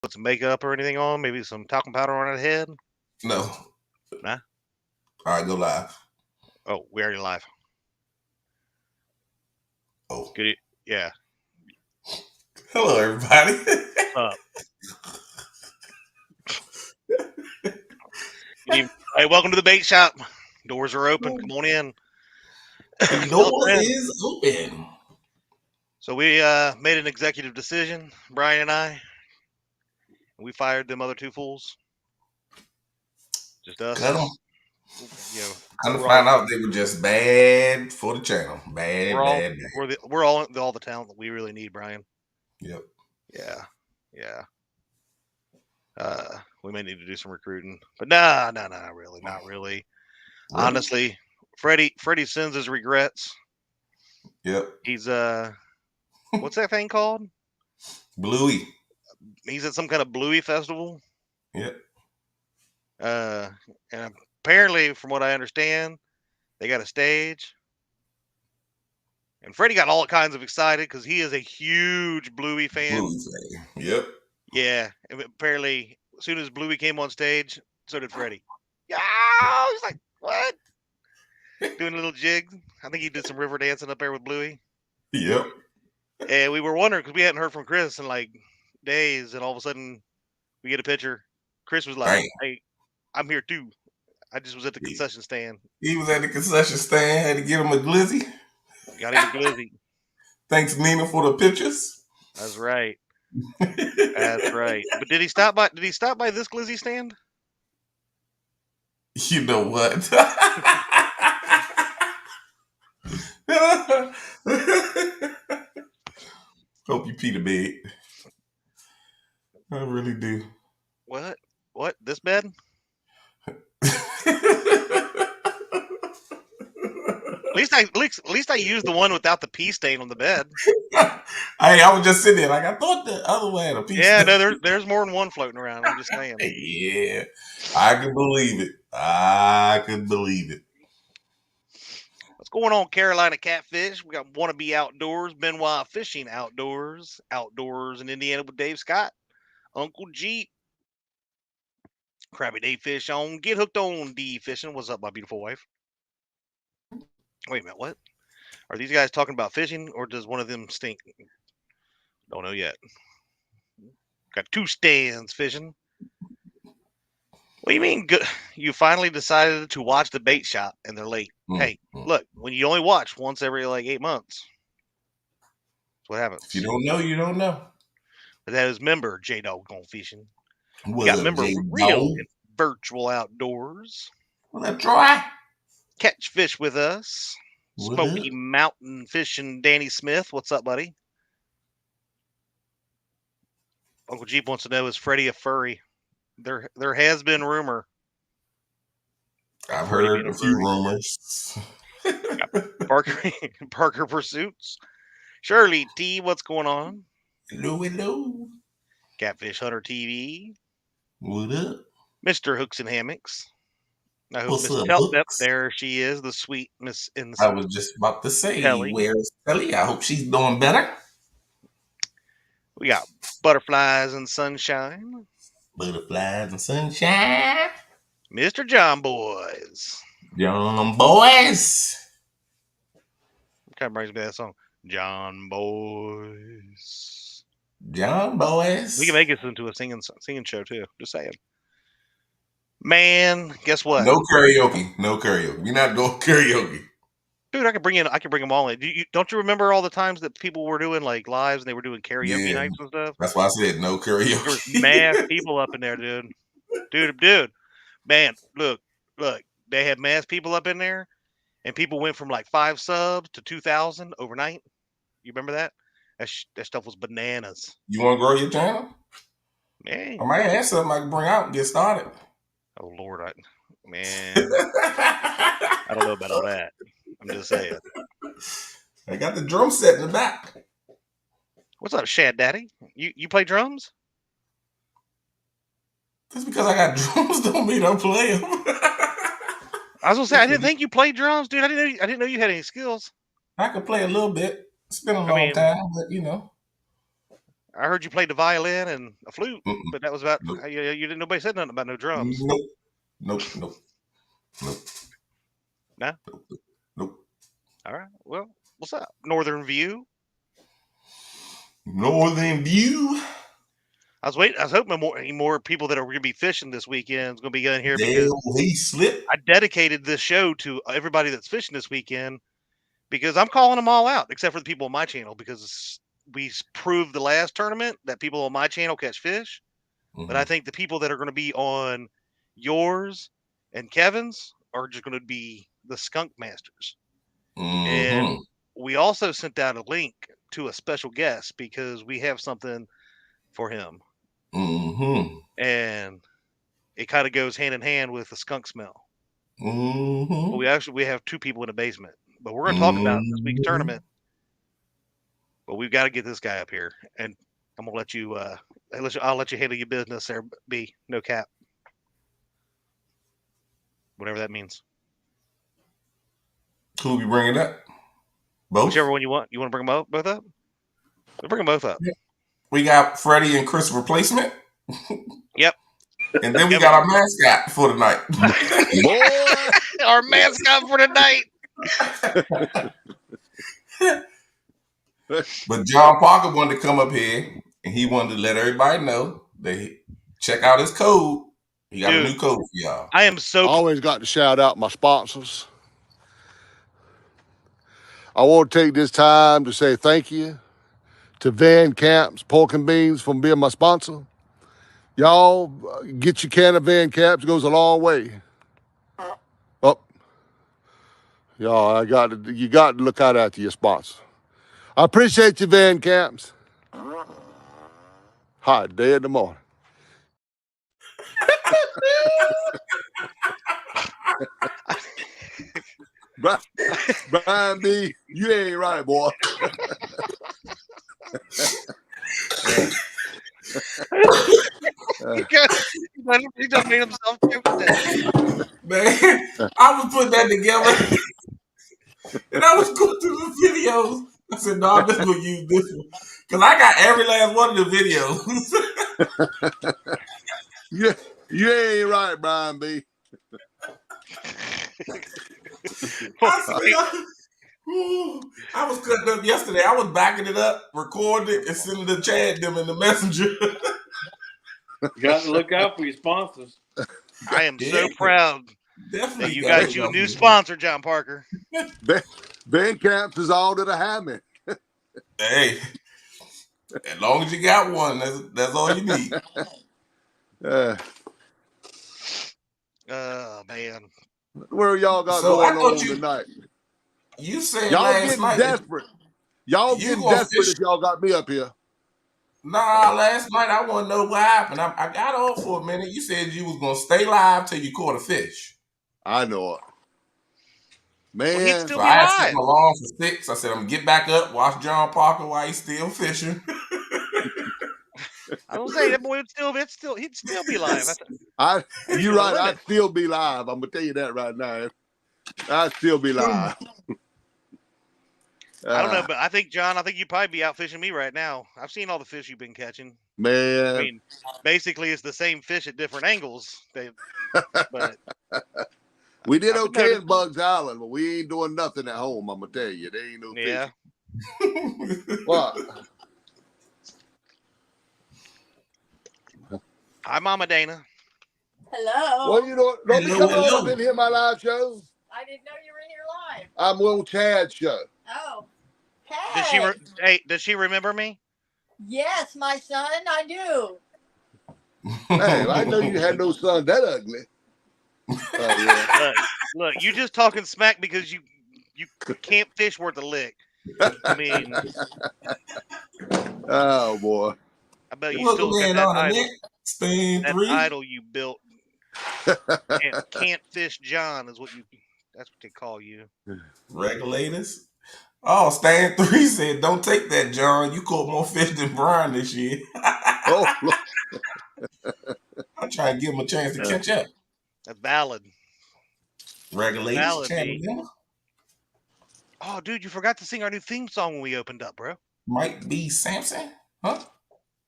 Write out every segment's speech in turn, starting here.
Put some makeup or anything on? Maybe some talcum powder on her head? No. Nah. All right, go live. Oh, we already live. Oh. Good. Yeah. Hello, everybody. What's up? Hey, welcome to the bait shop. Doors are open. Come on in. The Tell a door friend. is open. So we made an executive decision, Brian and I. We fired them other two fools. Just us. Cut them. You know, Come to find out they were just bad for the channel. Bad. We're all the talent that we really need, Brian. Yep. Yeah. We may need to do some recruiting, but nah, not really. Really? Honestly, Freddie sends his regrets. Yep. He's what's that thing called? Bluey. He's at some kind of Bluey festival. Yep. And apparently, from what I understand, they got a stage. And Freddie got all kinds of excited because he is a huge Bluey fan. Yep. Yeah. And apparently, as soon as Bluey came on stage, so did Freddie. Yeah. He's like, what? Doing a little jig. I think he did some river dancing up there with Bluey. Yep. And we were wondering because we hadn't heard from Chris in like days, and all of a sudden we get a picture. Chris was like, "Hey, I'm here too. I just was at the concession stand." He was at the concession stand. Had to give him a glizzy. Got him a glizzy. Thanks, Nina, for the pictures. That's right. That's right. But did he stop by? Did he stop by this glizzy stand? You know what? Hope you pee the bed. I really do. What? This bed? At least I used the one without the pee stain on the bed. Hey, I was just sitting there like I thought the other one had a pee stain. Yeah, no, there's more than one floating around. I'm just saying. Yeah, I can believe it. I could believe it. What's going on, Carolina Catfish? We got Wannabe Outdoors, Benoit Fishing Outdoors in Indiana with Dave Scott, Uncle Jeep, Krabby Dave Fish on, Get Hooked on D Fishing. What's up, my beautiful wife? Wait a minute, what? Are these guys talking about fishing, or does one of them stink? Don't know yet. Got two stands fishing. What do you mean? Good? You finally decided to watch the bait shop, and they're late. Hey, look, when you only watch once every like 8 months, that's what happens. If you don't know, you don't know. But that is member J Dog Gone Fishing. We got member Real and Virtual Outdoors. Wanna try? Catch fish with us. Smoky Mountain Fishing Danny Smith. What's up, buddy? Uncle Jeep wants to know, is Freddie a furry? There has been rumor. I've heard a few rumors. Parker Pursuits. Shirley T, what's going on? Hello. Catfish Hunter TV. What up? Mr. Hooks and Hammocks. I hope What's Miss up, Yep, there she is, the sweet Miss I was just about to say, Kelly. Where's Kelly? I hope she's doing better. We got Butterflies and Sunshine. Butterflies and Sunshine. Mr. John Boys. John Boys. Kind of brings me that song. John Boys. John Boys. We can make this into a singing show too. Just saying. Man, guess what? No karaoke. We're not going karaoke. Dude, I could bring them all in. Don't you remember all the times that people were doing like lives and they were doing karaoke nights and stuff? That's why I said no karaoke. There was mad people up in there, dude. Dude. Man, look. They had mass people up in there, and people went from like 5 subs to 2,000 overnight. You remember that? That stuff was bananas. You want to grow your channel? Man, I might have something I can bring out and get started. Oh Lord, I don't know about all that. I'm just saying. I got the drum set in the back. What's up, Shad Daddy? You play drums? Just because I got drums don't mean I play them. I was gonna say I didn't think you played drums, dude. I didn't know you had any skills. I could play a little bit. It's been a long time, but you know. I heard you played the violin and a flute, Mm-mm. but that was about. Nope. You didn't. Nobody said nothing about no drums. Nope. Nope. Nope. Nope. No. Nope. All right. Well, what's up, Northern View? Northern View. I was hoping more people that are going to be fishing this weekend is going to be in here because He slipped. I dedicated this show to everybody that's fishing this weekend because I'm calling them all out, except for the people on my channel, because we proved the last tournament that people on my channel catch fish. But I think the people that are going to be on yours and Kevin's are just going to be the skunk masters. And we also sent out a link to a special guest because we have something for him. And it kind of goes hand in hand with the skunk smell. But we have two people in the basement. But we're going to talk about this week's tournament. But we've got to get this guy up here, and I'm gonna let you. I'll let you handle your business there. B, no cap. Whatever that means. Who we bringing up? Both. Whichever one you want. You want to bring them both up? We'll bring them both up. We got Freddie and Chris replacement. Yep. And then we got our mascot for the night. Boy, our mascot for the night. But John Parker wanted to come up here, and he wanted to let everybody know that check out his code. He got a new code for y'all. I am so. Always got to shout out my sponsors. I want to take this time to say thank you to Van Camp's Pork and Beans for being my sponsor. Y'all get your can of Van Camp's. It goes a long way. Oh, y'all, you got to look out after your sponsor. I appreciate you, Van Camp's. Hot day in the morning. Brian B., you ain't right, boy. He just made himself Man, I was putting that together, and I was going through the videos. I said, "No, I'm just gonna use this one because I got every last one of the videos." Yeah, you ain't right, Brian B. I was cutting up yesterday. I was backing it up, recording it, and sending the Chad them in the messenger. You got to look out for your sponsors. I am so proud Definitely that you got you a new sponsor, John Parker. Ben Camps is all that I have me. Hey, as long as you got one, that's all you need. Oh man, where y'all got going on tonight? You said y'all last getting night desperate. Y'all getting desperate if y'all got me up here. Nah, last night I want to know what happened. I got off for a minute. You said you was gonna stay live till you caught a fish. I know it, man. Well, he'd still so be I live. set my alarm for 6. I said I'm gonna get back up, watch John Parker while he's still fishing. I don't say that boy he'd still be live. You're right. I'd still be live. I'm gonna tell you that right now. I'd still be live. I don't know, but I think you'd probably be out fishing me right now. I've seen all the fish you've been catching. Man, I mean, basically it's the same fish at different angles. But we did okay in Bugs Island, but we ain't doing nothing at home. I'm gonna tell you, there ain't no fishing. What? Hi, Mama Dana. Hello. What are you doing? Don't be coming on up in here, my live show. I didn't know you were in here live. I'm on Chad's show. Oh. Hey. Does she remember me? Yes, my son, I do. Hey, I know you had no son that ugly. Yeah. Look, you just talking smack because you can't fish worth a lick. I mean, oh boy. I bet you still got that idol you built. Can't fish John is that's what they call you. Regulators. Oh, Stan 3 said, "Don't take that, John. You caught more fish than Brian this year." Oh, I'm trying to give him a chance to catch up. That's valid. Regulators. Oh, dude, you forgot to sing our new theme song when we opened up, bro. Might be Samson, huh?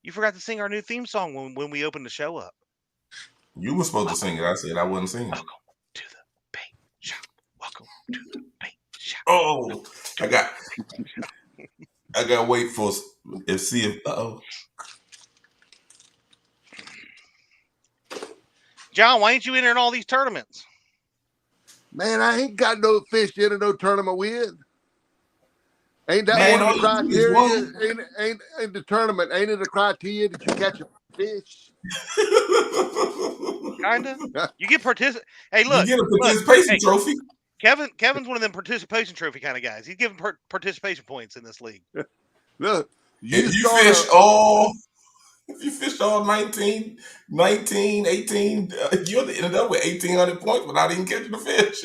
You forgot to sing our new theme song when we opened the show up. You were supposed to sing it. I said I wasn't singing. Welcome to the paint shop. Welcome to the paint shop. Oh, I got to wait for and see if. John, why ain't you entering all these tournaments? Man, I ain't got no fish in no tournament with. Ain't that Man, one of the all you do is criteria? Ain't the tournament? Ain't it a criteria that you catch a fish? Kinda. You get Hey, look. You get a participation trophy. Kevin's one of them participation trophy kind of guys. He's giving participation points in this league. Look, If you fish all 19, 18, you'll end up with 1,800 points without even catching a fish.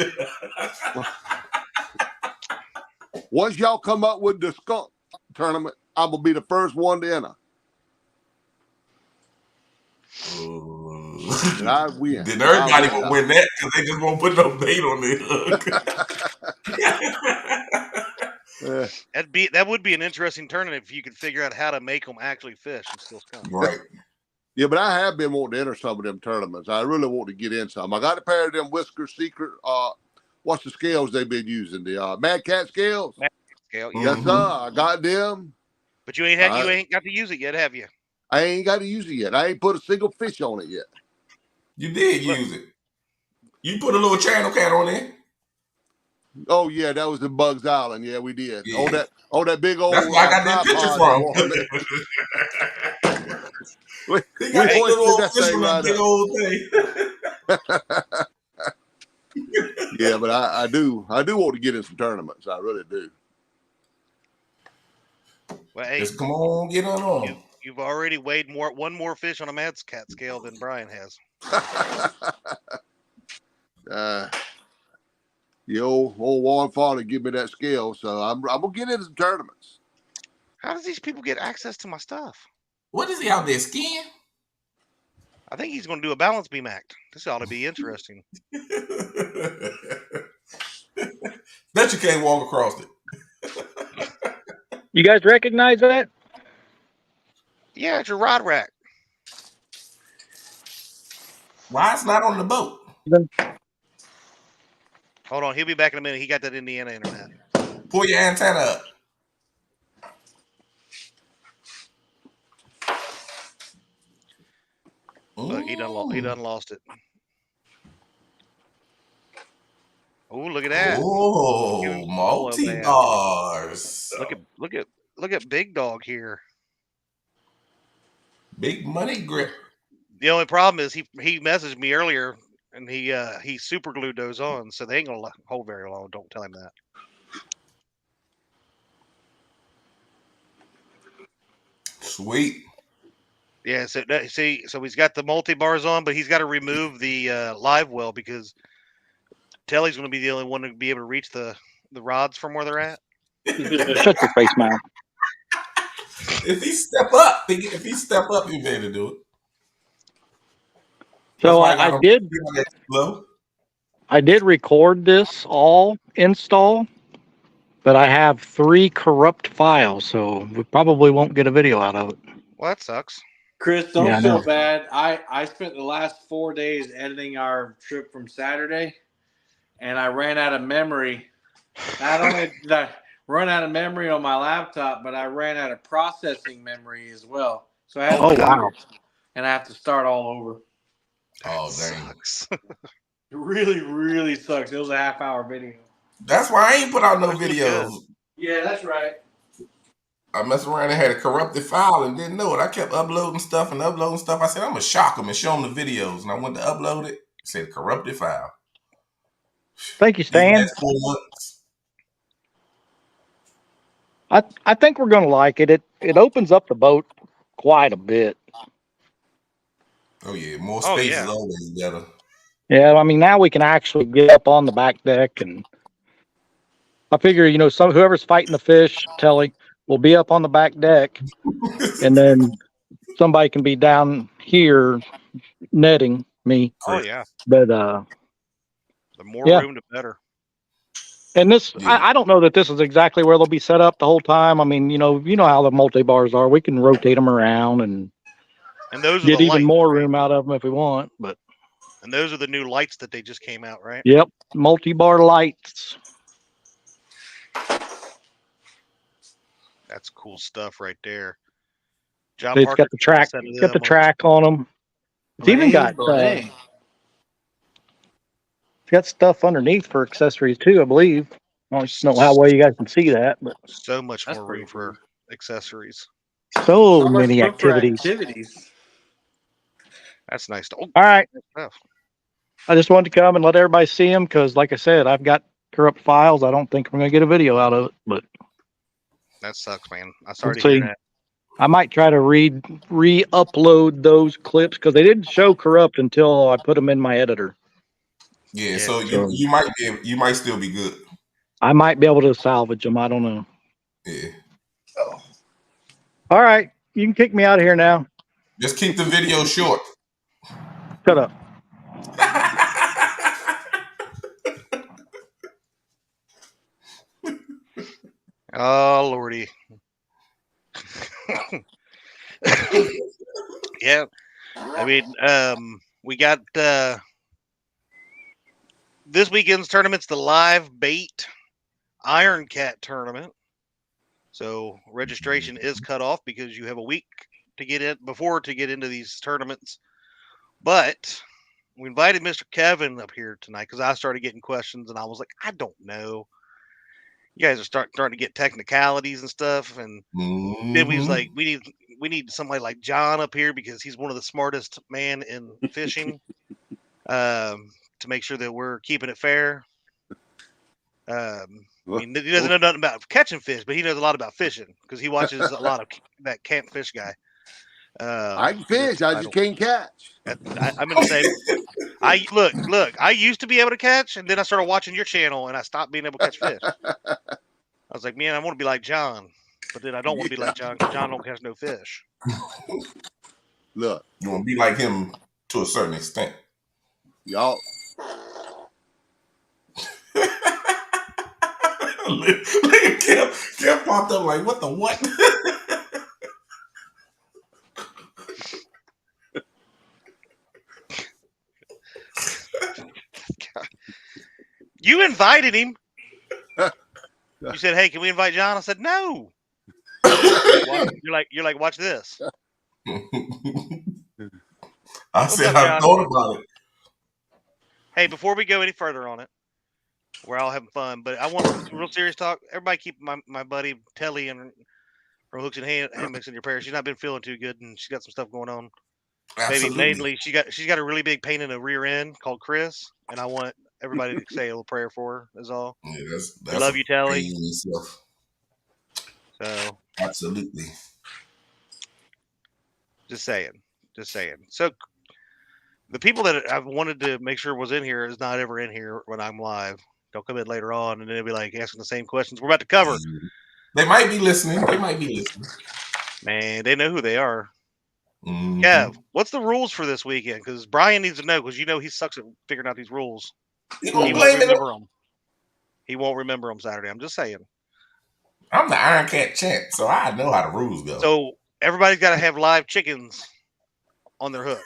Once y'all come up with the skunk tournament, I will be the first one to enter. And I win. Then everybody will win that because they just won't put no bait on their hook. That would be an interesting tournament if you could figure out how to make them actually fish and still skunk. Right. Yeah, but I have been wanting to enter some of them tournaments. I really want to get in some. I got a pair of them Whisker Secret. What's the scales they've been using? The Madkatz scales. Scale, yeah. Yes, sir. I got them. But you ain't got to use it yet, have you? I ain't got to use it yet. I ain't put a single fish on it yet. You did use it. You put a little channel cat on it. Oh yeah, that was in Bugs Island. Yeah, we did. Yeah. On that big old. That's where I got that picture from. He got that little old fish on that big old thing. Yeah, but I do want to get in some tournaments. I really do. Well, hey, just come on, get on. You've already weighed one more fish on a Madkatz scale than Brian has. The old Warren Farley give me that scale, so I'm gonna get into some tournaments. How does these people get access to my stuff? What is he out there skiing? I think he's going to do a balance beam act. This ought to be interesting. Bet you can't walk across it. You guys recognize that? Yeah, it's your rod rack. Why it's not on the boat? Hold on, he'll be back in a minute. He got that Indiana internet. Pull your antenna up. Look, he done lost it. Oh, look at that. Oh, multi-bars. Look at Big Dog here. Big money grip. The only problem is he messaged me earlier and he super glued those on, so they ain't gonna hold very long. Don't tell him that. Sweet. Yeah, so he's got the multi-bars on, but he's got to remove the live well because Telly's going to be the only one to be able to reach the rods from where they're at. Shut your face, man. If he step up, he'll be able to do it. So I did record this all install, but I have 3 corrupt files, so we probably won't get a video out of it. Well, that sucks. Chris, don't feel bad. I spent the last 4 days editing our trip from Saturday, and I ran out of memory. Not only did I run out of memory on my laptop, but I ran out of processing memory as well. So I had wow. And I have to start all over. Oh, dang. Sucks. It really, really sucks. It was a half-hour video. That's why I ain't put out no videos. Yeah, that's right. I messed around and had a corrupted file and didn't know it. I kept uploading stuff. I said, I'm going to shock them and show them the videos. And I went to upload it. It said corrupted file. Thank you, Stan. I think we're going to like it. It opens up the boat quite a bit. Oh, yeah. More space is always better. Yeah, I mean, now we can actually get up on the back deck. And I figure, whoever's fighting the fish, Telly, will be up on the back deck. And then somebody can be down here netting me. Oh, yeah. But the more room, the better. And this, Yeah. I don't know that this is exactly where they'll be set up the whole time. I mean, you know how the multi-bars are. We can rotate them around and those are get the even lights, more right? room out of them if we want. But And those are the new lights that they just came out, right? yep, multi-bar lights. That's cool stuff right there. John It's Parker got the track, set of got the them on track on them. It's even got Bling. it's got stuff underneath for accessories too, I believe. I don't know how well you guys can see that, but so much That's more pretty room for accessories. so So much many room for activities. activities. That's nice. Oh, All right. stuff. I just wanted to come and let everybody see them because, like I said, I've got corrupt files. I don't think I'm going to get a video out of it, but That sucks, man. I'm sorry we'll to hear see. that. I might try to re-upload those clips because they didn't show corrupt until I put them in my editor. Yeah, Yeah, so so- you might still be good. I might be able to salvage them. I don't know. Yeah. All right, you can kick me out of here now. Just keep the video short. Shut up. Oh, Lordy. Yeah. I mean, we got this weekend's tournament's the live bait Iron Cat tournament. So registration is cut off because you have a week to get into these tournaments. But we invited Mr. Kevin up here tonight because I started getting questions and I was like, I don't know. You guys are starting to get technicalities and stuff, and then we was like, we need somebody like John up here because he's one of the smartest man in fishing, to make sure that we're keeping it fair. I mean, he doesn't know nothing about catching fish, but he knows a lot about fishing because he watches a lot of that Camp Fish guy. I can fish, I just can't catch. I'm in the same. Look. I used to be able to catch, and then I started watching your channel, and I stopped being able to catch fish. I was like, man, I want to be like John, but then I don't want to be like John because John don't catch no fish. Look, You want to be like him to a certain extent. y'all. Look at Kim. Kim popped up like, what the what? You invited him. You said, "Hey, can we invite John?" I said, "No." You're like, watch this. I said, I thought about it. Hey, before we go any further on it, we're all having fun, but I want some real serious talk. Everybody keep my buddy Telly and from Hooks and Hammocks in your parish. She's not been feeling too good, and she's got some stuff going on. Absolutely. Maybe mainly she's got a really big pain in the rear end called Chris, and I want everybody to say a little prayer for her. Is all. Yeah, that's We love you, Telly. So absolutely. Just saying. So the people that I've wanted to make sure was in here is not ever in here when I'm live. They'll come in later on, and they'll be like asking the same questions we're about to cover. They might be listening. Man, they know who they are. Mm-hmm. Kev, what's the rules for this weekend? Because Brian needs to know, because he sucks at figuring out these rules. He won't remember them. He won't remember them Saturday. I'm just saying. I'm the Iron Cat champ, so I know how the rules go. So everybody's got to have live chickens on their hook.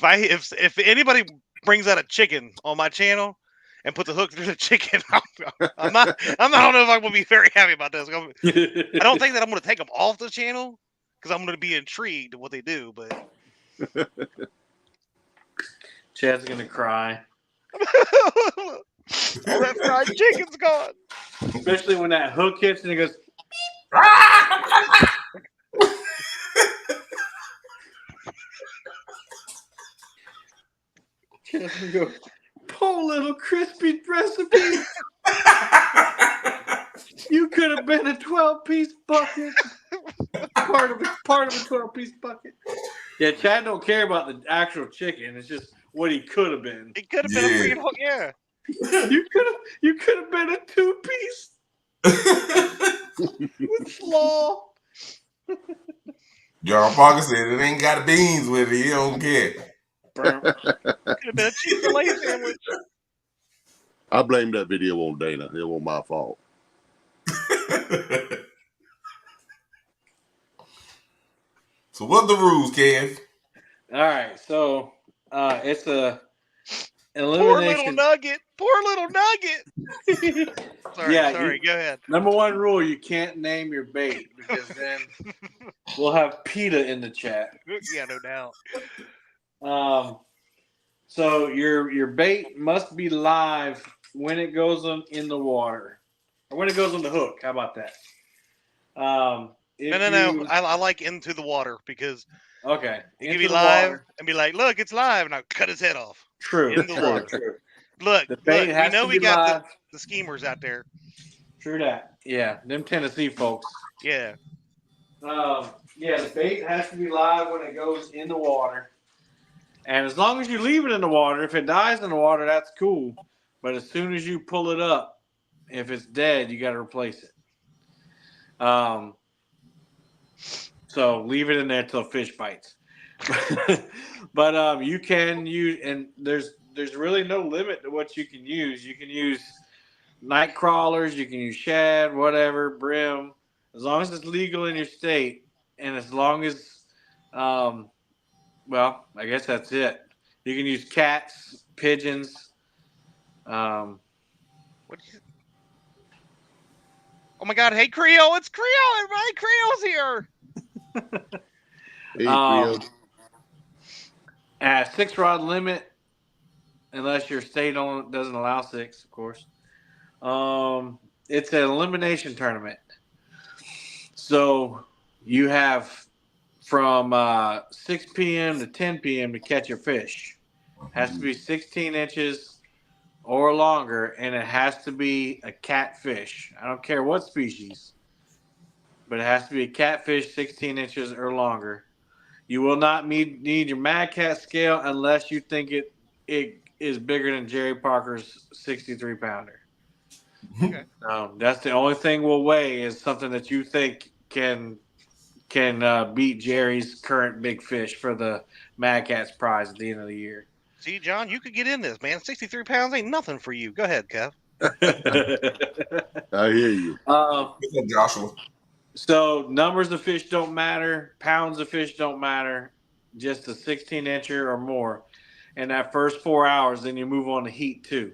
If anybody brings out a chicken on my channel and puts a hook through the chicken, I don't know if I'm going to be very happy about this. I don't think that I'm going to take them off the channel because I'm going to be intrigued at what they do. But Chad's going to cry. All that fried chicken's gone. Especially when that hook hits and he goes, Chad's going to go, poor little crispy recipe. You could have been a 12-piece bucket. Part of a 12-piece bucket. Yeah, Chad don't care about the actual chicken. It's just what he could have been. It could have been a freaking hook, yeah. You could have been a 2-piece with slaw. John Parker said it ain't got beans with it. He don't care. Could have been a Chick-fil-A sandwich. I blame that video on Dana. It wasn't my fault. So what are the rules, Kev? All right, so it's a Poor little elimination. nugget. Poor little nugget. Sorry, Yeah, sorry. Go ahead. Number one rule: you can't name your bait because then we'll have PETA in the chat. Yeah, no doubt. So your bait must be live when it goes in the water, or when it goes on the hook. How about that? No. I like into the water because Okay, it can be live and be like, look, it's live, and I'll cut his head off. True. In the water. True. Look, The bait has we know to we be got live. the schemers out there. True that. Yeah, them Tennessee folks. Yeah. The bait has to be live when it goes in the water. And as long as you leave it in the water, if it dies in the water, that's cool. But as soon as you pull it up, if it's dead, you got to replace it. So leave it in there till fish bites. But you can use, and there's really no limit to what you can use. You can use night crawlers, you can use shad, whatever, brim, as long as it's legal in your state, and as long as, well, I guess that's it. You can use cats, pigeons. Oh my God! Hey, Creole! It's Creole! Everybody, Creole's here. Hey, Creole. 6-rod limit, unless your state doesn't allow 6, of course. It's an elimination tournament. So you have from 6 p.m. to 10 p.m. to catch a fish. Has to be 16 inches or longer, and it has to be a catfish. I don't care what species, but it has to be a catfish 16 inches or longer. You will not need your Madkatz scale unless you think it is bigger than Jerry Parker's 63-pounder. Okay. That's the only thing we'll weigh is something that you think can beat Jerry's current big fish for the Madkatz prize at the end of the year. See, John, you could get in this, man. 63 pounds ain't nothing for you. Go ahead, Kev. I hear you. Joshua. So numbers of fish don't matter. Pounds of fish don't matter. Just a 16-incher or more. And that first 4 hours, then you move on to heat 2.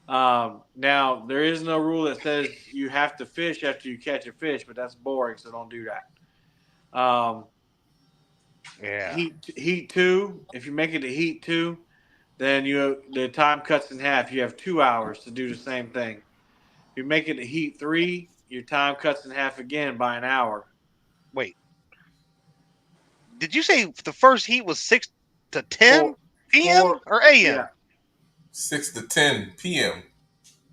Now, there is no rule that says you have to fish after you catch a fish, but that's boring, so don't do that. Yeah. Heat 2, if you make it to heat 2, then the time cuts in half. You have 2 hours to do the same thing. If you make it to heat 3, your time cuts in half again by an hour. Wait. Did you say the first heat was 6 to 10 p.m. or a.m.? Yeah. 6 to 10 p.m.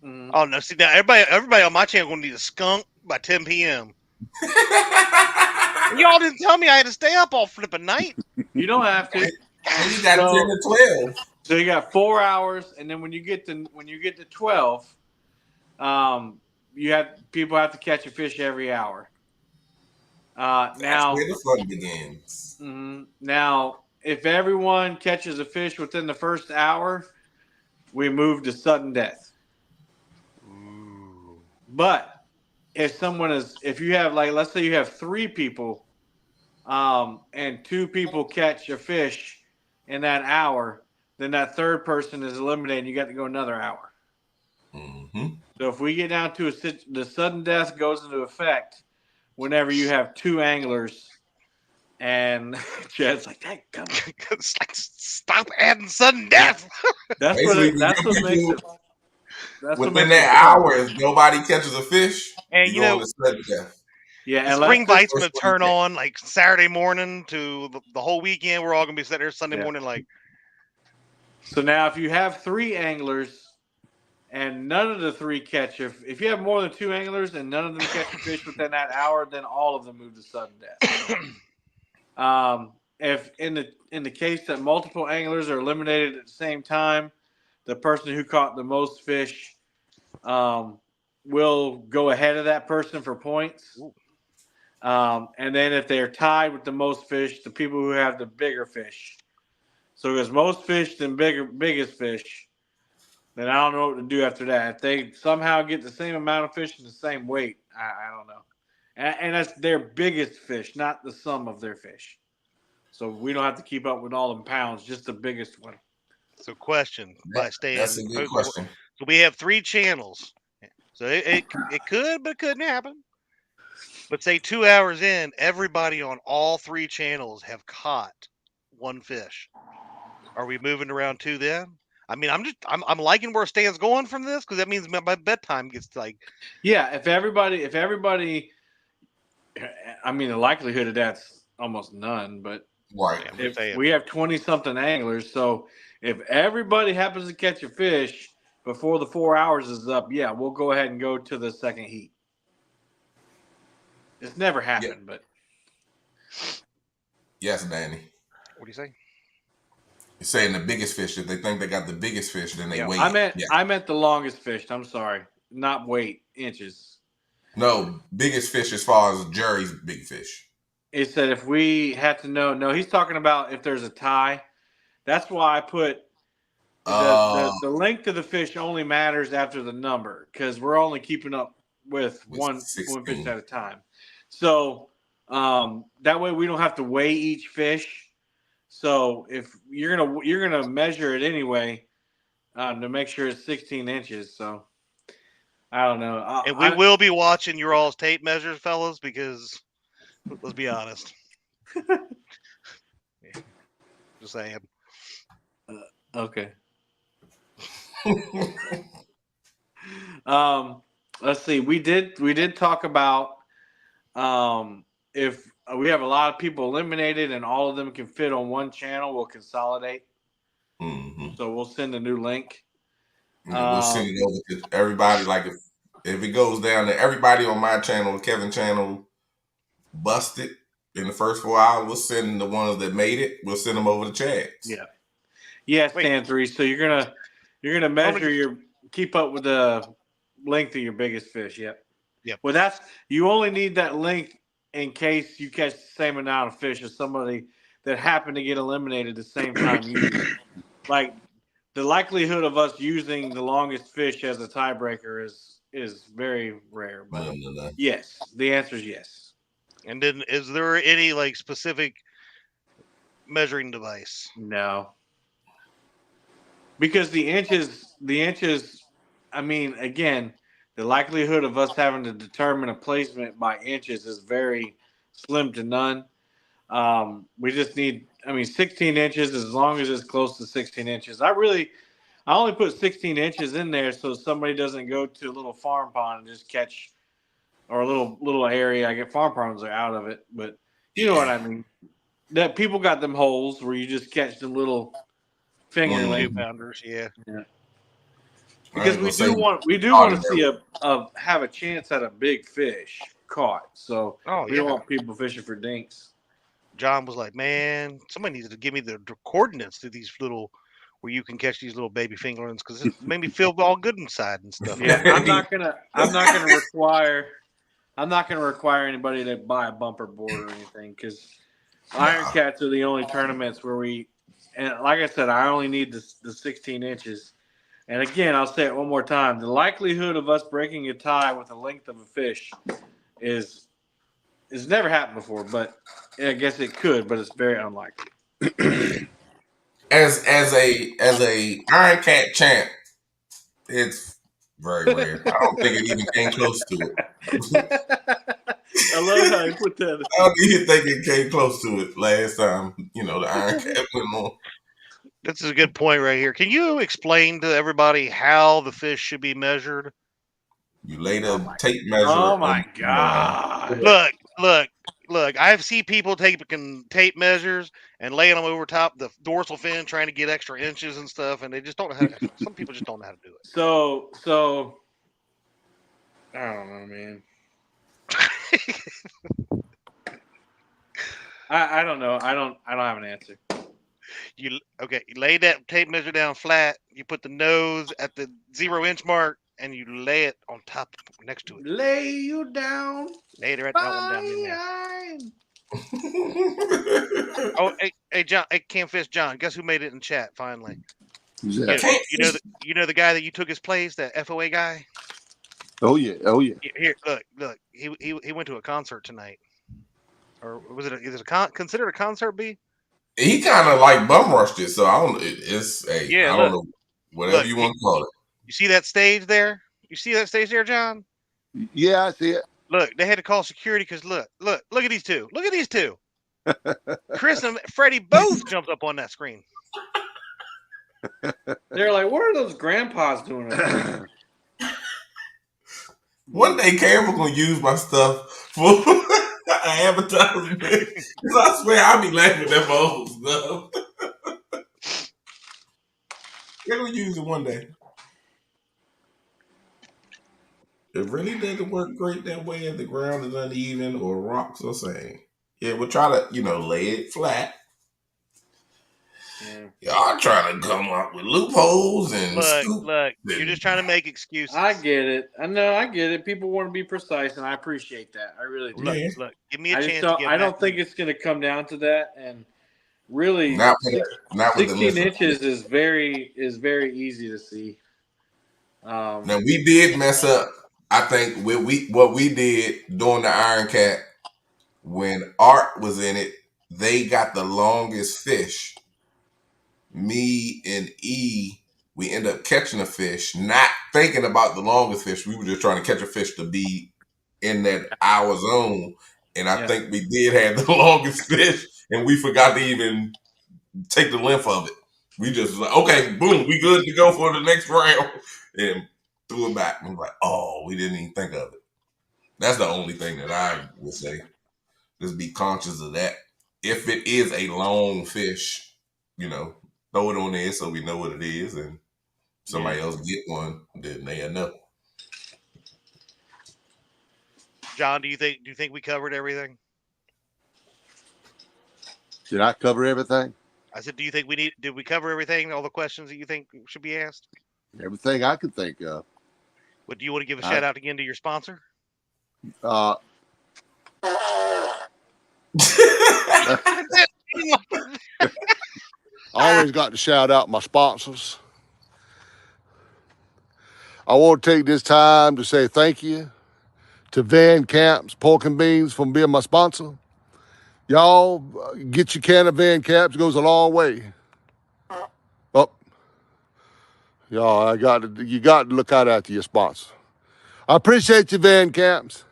Mm-hmm. Oh no! See now, everybody on my channel gonna need a skunk by 10 p.m. Y'all didn't tell me I had to stay up all flipping night. You don't have to. You got 10 to 12. So you got 4 hours, and then when you get to 12, people have to catch a fish every hour. That's where the fun begins. Mm-hmm. Now, if everyone catches a fish within the first hour, we move to sudden death. Ooh. But if you have, like, let's say you have 3 people, and 2 people catch a fish in that hour, then that third person is eliminated and you got to go another hour. Mm-hmm. So if we get down to the sudden death goes into effect whenever you have 2 anglers, and Chad's like, "That come on." Stop adding sudden death. That's what makes it. Within that hour, if nobody catches a fish, and you know, sudden death. Yeah, the spring bite's gonna turn on like Saturday morning to the whole weekend. We're all gonna be sitting there Sunday morning, like. So now, if you have 3 anglers and none of the 3 catch if you have more than 2 anglers and none of them catch a fish within that hour, then all of them move to sudden death. If in the case that multiple anglers are eliminated at the same time, the person who caught the most fish will go ahead of that person for points. And then if they're tied with the most fish, the people who have the bigger fish. So there's most fish, then biggest fish. then I don't know what to do after that. If they somehow get the same amount of fish and the same weight, I don't know. And that's their biggest fish, not the sum of their fish. So we don't have to keep up with all them pounds, just the biggest one. So, question by Stan. That's a good question. So we have 3 channels. So it could, but it couldn't happen. But say 2 hours in, everybody on all 3 channels have caught 1 fish. Are we moving around 2 then? I mean, I'm liking where Stan's going from this because that means my bedtime gets like. Yeah, if everybody, I mean, the likelihood of that's almost none. But Right. if we have 20-something anglers, so if everybody happens to catch a fish before the 4 hours is up, yeah, we'll go ahead and go to the second heat. It's never happened, but. Yes, Danny. What do you say? You're saying the biggest fish. If they think they got the biggest fish, then they wait. I meant the longest fish. I'm sorry, not weight, inches. No, biggest fish as far as Jerry's big fish. It said if we had to know. No, he's talking about if there's a tie. That's why I put the length of the fish only matters after the number because we're only keeping up with one fish at a time. So that way we don't have to weigh each fish. So if you're gonna measure it anyway to make sure it's 16 inches. So I don't know. And we will be watching your all's tape measures, fellas, because let's be honest. Yeah. Just saying. Okay. Let's see. We did talk about if we have a lot of people eliminated and all of them can fit on one channel, we'll consolidate. Mm-hmm. So we'll send a new link. We'll send it over to everybody. Like if it goes down to everybody on my channel, Kevin channel, busted in the first 4 hours, we'll send the ones that made it. We'll send them over to Chad's. Yeah. Yeah, Stan 3. So you're gonna measure keep up with the length of your biggest fish. Yep. Yep. Well, you only need that length in case you catch the same amount of fish as somebody that happened to get eliminated the same time you do. Like the likelihood of us using the longest fish as a tiebreaker is very rare. But yes, the answer is yes. And then is there any like specific measuring device? No. Because the inches, I mean, again, the likelihood of us having to determine a placement by inches is very slim to none. We just need, 16 inches, as long as it's close to 16 inches. I only put 16 inches in there so somebody doesn't go to a little farm pond and just catch, or a little area. I get farm ponds are out of it, but you know what I mean. That people got them holes where you just catch the little fingerling pounders, yeah. Because we do want to see have a chance at a big fish caught. So we don't want people fishing for dinks. John was like, "Man, somebody needs to give me the coordinates to these little where you can catch these little baby fingerlings because it made me feel all good inside and stuff." Yeah, I'm not gonna require anybody to buy a bumper board or anything because Iron Cats are the only tournaments where and like I said, I only need the 16 inches. And again, I'll say it one more time. The likelihood of us breaking a tie with the length of a fish is never happened before, but I guess it could, but it's very unlikely. As a Iron Cat champ, it's very rare. I don't think it even came close to it. I love how you put that. I don't even think it came close to it last time, the Iron Cat went on. This is a good point right here. Can you explain to everybody how the fish should be measured? You lay the tape measure. Oh my God! Look! I've seen people taking tape measures and laying them over top the dorsal fin, trying to get extra inches and stuff, and they just don't know how. Some people just don't know how to do it. So I don't know, man. I don't know. I don't have an answer. You lay that tape measure down flat. You put the nose at the 0-inch mark, and you lay it on top next to it. Lay you down. Lay it right down in there. Oh, hey, John. Hey, Camfish John. Guess who made it in chat finally? Who's that? You know the guy that you took his place, that FOA guy. Oh yeah. Here, look. He went to a concert tonight, or was it? Is it considered a concert? B? He kind of like bum rushed it, so I don't. I don't know, whatever you want to call it. You see that stage there? You see that stage there, John? Yeah, I see it. Look, they had to call security because look at these two. Look at these two. Chris and Freddie both jumped up on that screen. They're like, what are those grandpas doing up there? One day, Cameron gonna use my stuff for advertisement. Because I swear I be laughing at my old stuff. They're gonna use it one day. It really doesn't work great that way if the ground is uneven or rocks are sand. Yeah, we'll try to, lay it flat. Yeah. Y'all trying to come up with loopholes and look. You're just trying to make excuses. I get it. I know. I get it. People want to be precise, and I appreciate that. I really do. Look. Give me a chance. I don't think it's going to come down to that. And really, not 16 inches is very easy to see. Now we did mess up. I think what we did during the Iron Cat when Art was in it, they got the longest fish. Me and E, we end up catching a fish, not thinking about the longest fish. We were just trying to catch a fish to be in that hour zone. And I think we did have the longest fish, and we forgot to even take the length of it. We just was like, okay, boom, we good to go for the next round. And threw it back. And like, oh, we didn't even think of it. That's the only thing that I would say. Just be conscious of that. If it is a long fish, throw it on there so we know what it is, and somebody else get one, then they know. John, do you think we covered everything? Did I cover everything? I said, did we cover everything? All the questions that you think should be asked? Everything I could think of. But do you want to give a shout out again to your sponsor? I always got to shout out my sponsors. I want to take this time to say thank you to Van Caps Pork and Beans for being my sponsor. Y'all get your can of Van Caps. It goes a long way. Oh, y'all, you got to look out after your sponsor. I appreciate you, Van Caps.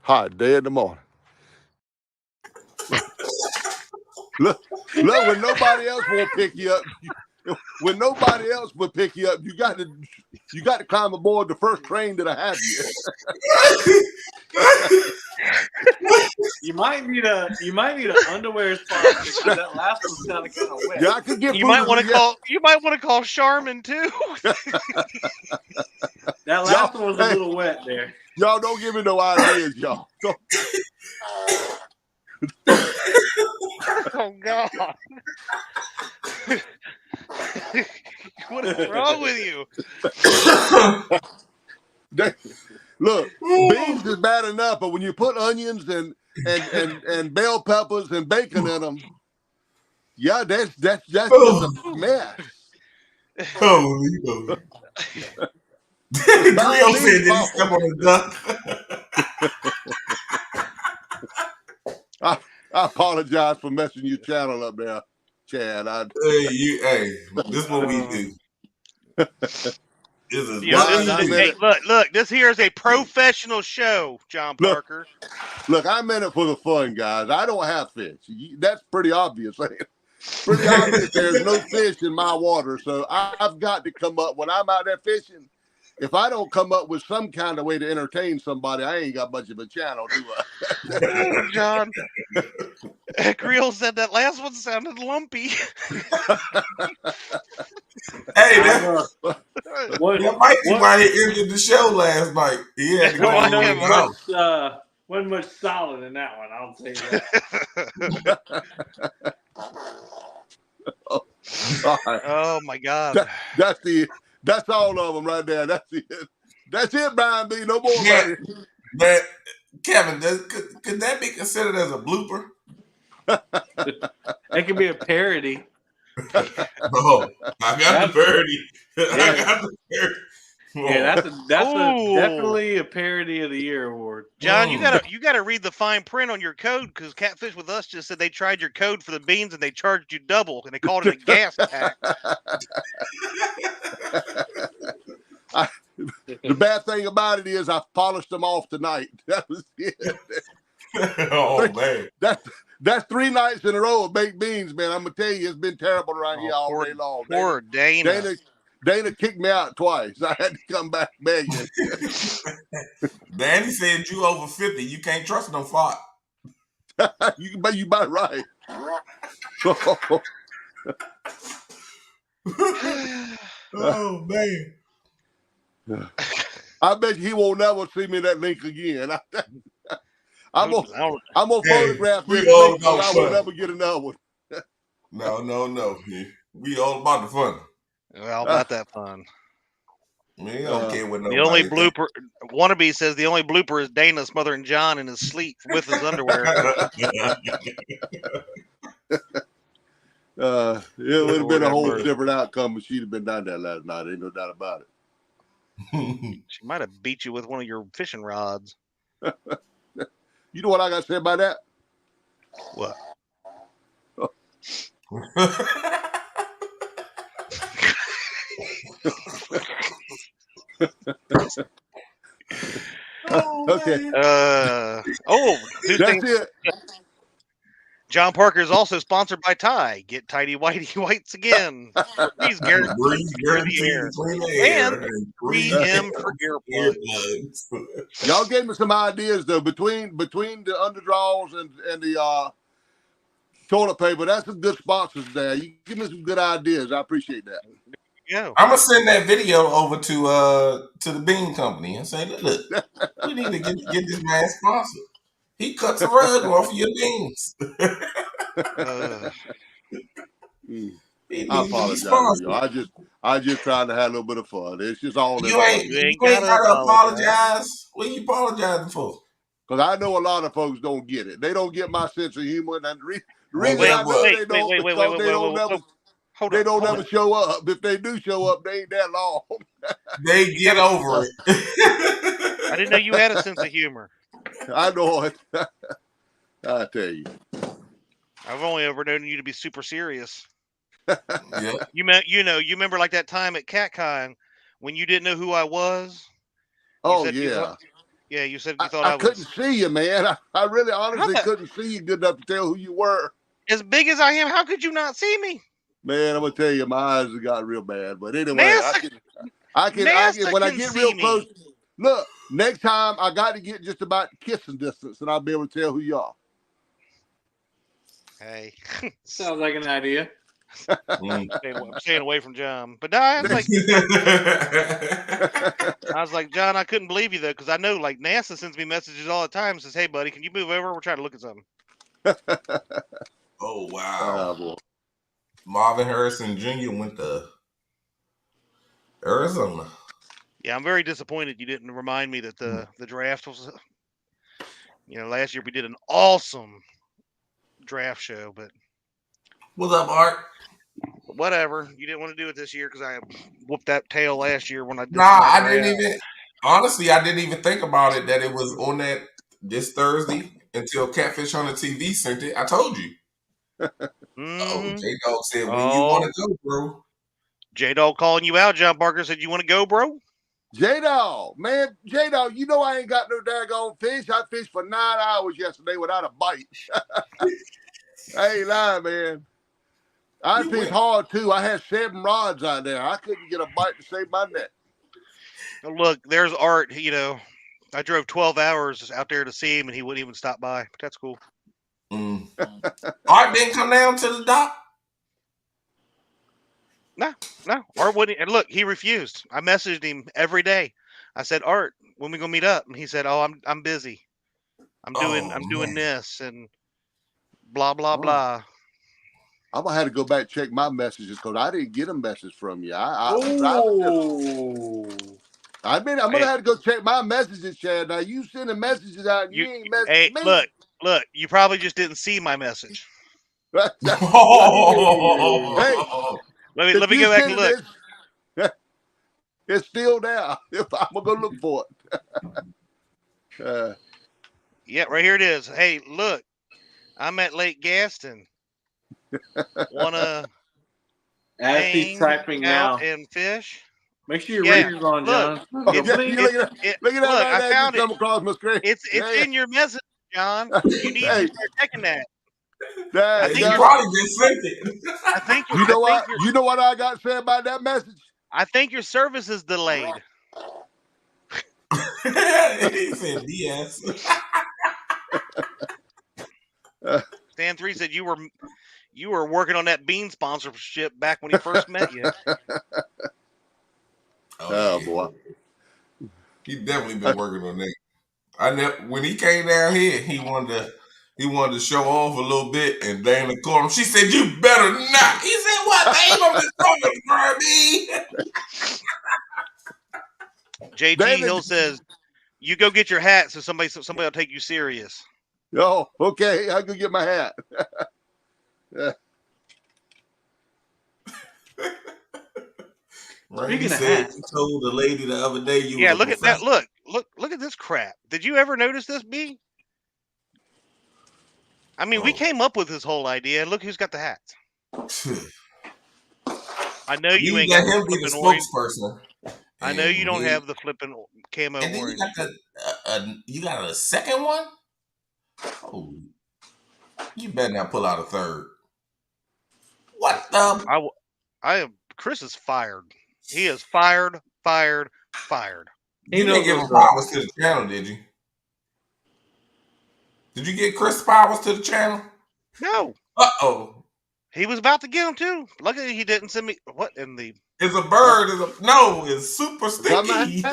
Hot day in the morning. Look, when nobody else won't pick you up, when nobody else will pick you up, you got to climb aboard the first train that I have you. You might need an underwear sponsor because that last one sounded kind of wet. Yeah, I could get. You might want to call Charmin too. That last one was a little wet there. Y'all don't give me no ideas, y'all. Oh God! What is wrong with you? Look, beans is bad enough, but when you put onions and bell peppers and bacon in them, yeah, that's just a mess. Oh, Grill said that he stepped on the duck. I apologize for messing your channel up there, Chad. This is what we do. Look, this here is a professional show, John Parker. Look, I'm in it for the fun, guys. I don't have fish. That's pretty obvious. Pretty obvious there's no fish in my water, so I've got to come up when I'm out there fishing. If I don't come up with some kind of way to entertain somebody, I ain't got much of a channel, do I? John, Creel said that last one sounded lumpy. Hey, that might be why he ended the show last night. He had to go wasn't much solid in that one, I'll tell you that. Oh my God. That's all of them right there. That's it. That's it, Brian B. No more money. But Kevin, could that be considered as a blooper? It could be a parody. Oh, I got the parody. I got the parody. Yeah, that's Ooh. definitely a parody of the year award. John, you gotta read the fine print on your code, because Catfish with Us just said they tried your code for the beans and they charged you double, and they called it a gas tax. The bad thing about it is I polished them off tonight. That was it. Oh man, that's 3 nights in a row of baked beans, man. I'm gonna tell you, it's been terrible around here all day long. Poor Dana. Dana kicked me out twice. I had to come back begging. Danny said you over 50. You can't trust no fart. You about right. Oh man. I bet you he won't never see me that link again. I'm gonna photograph this link, so I will never get another one. No. We all about the fun. Well, about that fun. We don't care what the only blooper. Wannabe says the only blooper is Dana smothering John in his sleep with his underwear. It would have been a whole different outcome if she'd have been down there last night. Ain't no doubt about it. She might have beat you with one of your fishing rods. You know what I got to say about that? What? Okay. That's it. John Parker is also sponsored by Ty. Get tidy whitey whites again. He's guaranteed and 3M for earplugs. Y'all gave me some ideas though between the underdraws and the toilet paper. That's some good sponsors there. You give me some good ideas. I appreciate that. Yeah. I'm gonna send that video over to the Bean Company and say, look, we need to get this man sponsored. He cuts a rug off of your beans. I apologize, y'all. I just trying to have a little bit of fun. It's just all you ain't gotta apologize. What are you apologizing for? Because I know a lot of folks don't get it. They don't get my sense of humor, and the reason I know they don't because they don't ever show up. If they do show up, they ain't that long. They get over it. I didn't know you had a sense of humor. I know it. I tell you, I've only ever known you to be super serious. Yeah. You remember like that time at CatCon when you didn't know who I was? Yeah, you said you thought I couldn't see you, man. I really honestly couldn't see you good enough to tell who you were. As big as I am, how could you not see me? Man, I'm gonna tell you, my eyes have got real bad. But anyway, I can when I get real close. Look, next time I got to get just about kissing distance, and I'll be able to tell who you are. Hey, sounds like an idea. I'm staying away from John, but I was like, John, I couldn't believe you though, because I know like NASA sends me messages all the time. Says, hey buddy, can you move over? We're trying to look at something. Oh wow! Marvin Harrison Jr. went to Arizona. Yeah, I'm very disappointed you didn't remind me that the draft was. Last year we did an awesome draft show, but. What's up, Art? Whatever. You didn't want to do it this year because I whooped that tail last year when I did. I didn't even. Honestly, I didn't even think about it that it was on this Thursday until Catfish on the TV sent it. I told you. J-Dog said, when you want to go, bro. J-Dog calling you out. John Parker said, you want to go, bro? J-Dog, man. J-Dog, you know I ain't got no daggone fish. I fished for 9 hours yesterday without a bite. I ain't lying, man. I fished hard, too. I had 7 rods out there. I couldn't get a bite to save my neck. Look, there's Art. I drove 12 hours out there to see him, and he wouldn't even stop by. But that's cool. Art didn't come down to the dock? No. Art wouldn't. And look, he refused. I messaged him every day. I said, Art, when we gonna meet up? And he said, oh, I'm busy. I'm doing this and blah, blah, blah. I'm gonna have to go back and check my messages because I didn't get a message from you. I'm gonna have to go check my messages, Chad. Now you sending messages out and you ain't messaging me. Look, you probably just didn't see my message. Hey, let me go back and look. It's still there. I'm gonna go look for it. Yeah, right here it is. Hey, look, I'm at Lake Gaston. Wanna As he's hang typing out now, and fish? make sure your Yeah, reader's on, look, John. Oh, Go it's yeah, blink. you look at that. Look at that look, right I there. Just found it. come across my screen. It's Yeah. in your message, John. You need Hey, to start checking that. that, You probably just sent it. I think you know what? your You know what I got to say about that message? I think your service is delayed. He said BS. Stan 3 said you were working on that bean sponsorship back when he first met you. Oh, Yeah. boy. He definitely been working on that. When he came down here, he wanted to show off a little bit, and Dana called him. She said, "You better not." He said, "What, babe? I'm just talking to me." JT David, Hill says, "You go get your hat, so somebody will take you serious." oh, okay. I go get my hat. Randy said he told the lady the other day you Yeah, was a look at that. professional. Look at this crap. Did you ever notice this, B? I mean, we came up with this whole idea. Look who's got the hats. I know you ain't got let him the be the flipping orange. spokesperson. I know you don't have the flipping camo and then orange. You got a second one? Oh, you better not pull out a third. What the? Chris is fired. He is fired. You didn't give him powers to the channel, did you? Did you get Chris powers to the channel? No. Uh-oh. He was about to get him too. Luckily, he didn't send me. What in the? It's a bird. No, it's super sticky.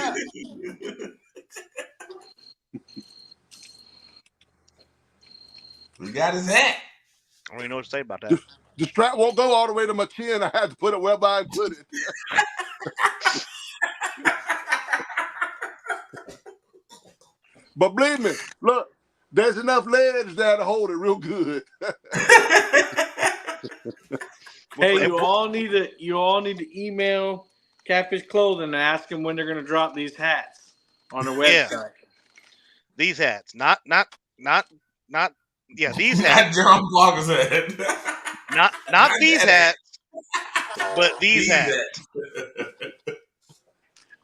We got his hat. I don't even know what to say about that. The strap won't go all the way to my chin. I had to put it where I put it. But believe me, look, there's enough ledge there to hold it real good. Hey, you all need to email Catfish Clothing and ask them when they're going to drop these hats on their website. Yeah. These hats, not. Yeah, these hats. Not John Blogger's hat. Not these hats, but these hats.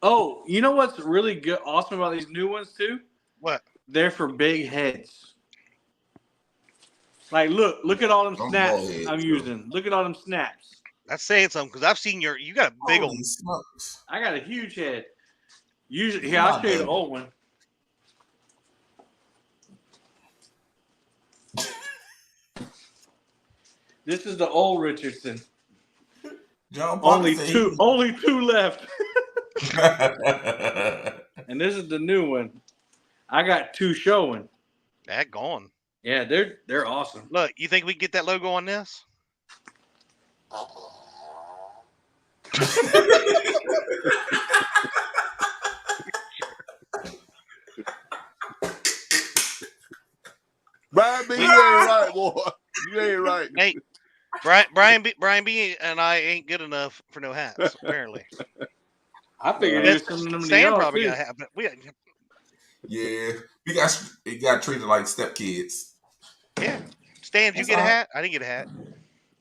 Oh, you know what's really good, awesome about these new ones too? What? They're for big heads. Like, look at all them snaps I'm using. Look at all them snaps. That's saying something because I've seen you got a big old. Smokes. I got a huge head. Usually, here I'll show you the old one. This is the old Richardson. Only two left. And this is the new one. I got two showing. That gone. Yeah, they're awesome. Look, you think we can get that logo on this? Brian B, you ain't right, boy. You ain't right. Hey, Brian B and I ain't good enough for no hats, apparently. I figured it was something them Stan probably got a hat, but yeah, we got treated like stepkids. Yeah. Stan, did you get a hat? I didn't get a hat.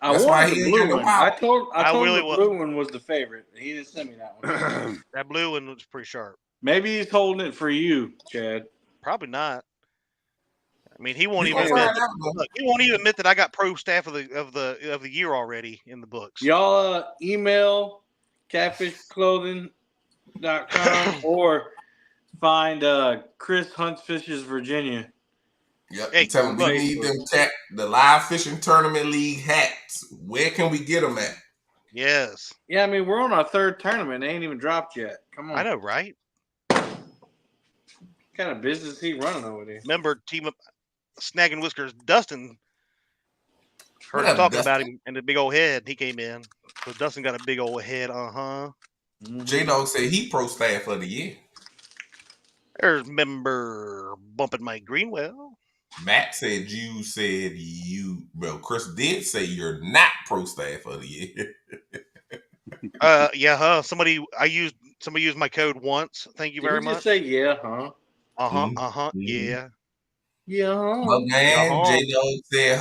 I wanted the blue one. I told him the blue one was the favorite. He didn't send me that one. That blue one was pretty sharp. Maybe he's holding it for you, Chad. Probably not. I mean, he won't even admit. He won't even admit that I got pro staff of the year already in the books. Y'all email catfishclothing.com or find Chris Hunts Fishes Virginia. Yep. Hey, tell them we need them the live fishing tournament league hats. Where can we get them at? Yes. Yeah, I mean we're on our third tournament. They ain't even dropped yet. Come on. I know, right? What kind of business he running over there? Remember, team of Snagging Whiskers, Dustin heard us talking about him and the big old head. He came in. So Dustin got a big old head. J-Dog said he pro staff of the year. There's member Bumping Mike Greenwell. Matt said well, Chris did say you're not pro staff of the year. Yeah, somebody used my code once. Thank you Did very he just much. say yeah, huh? Yeah. Yeah, huh? Bugman, J Dog said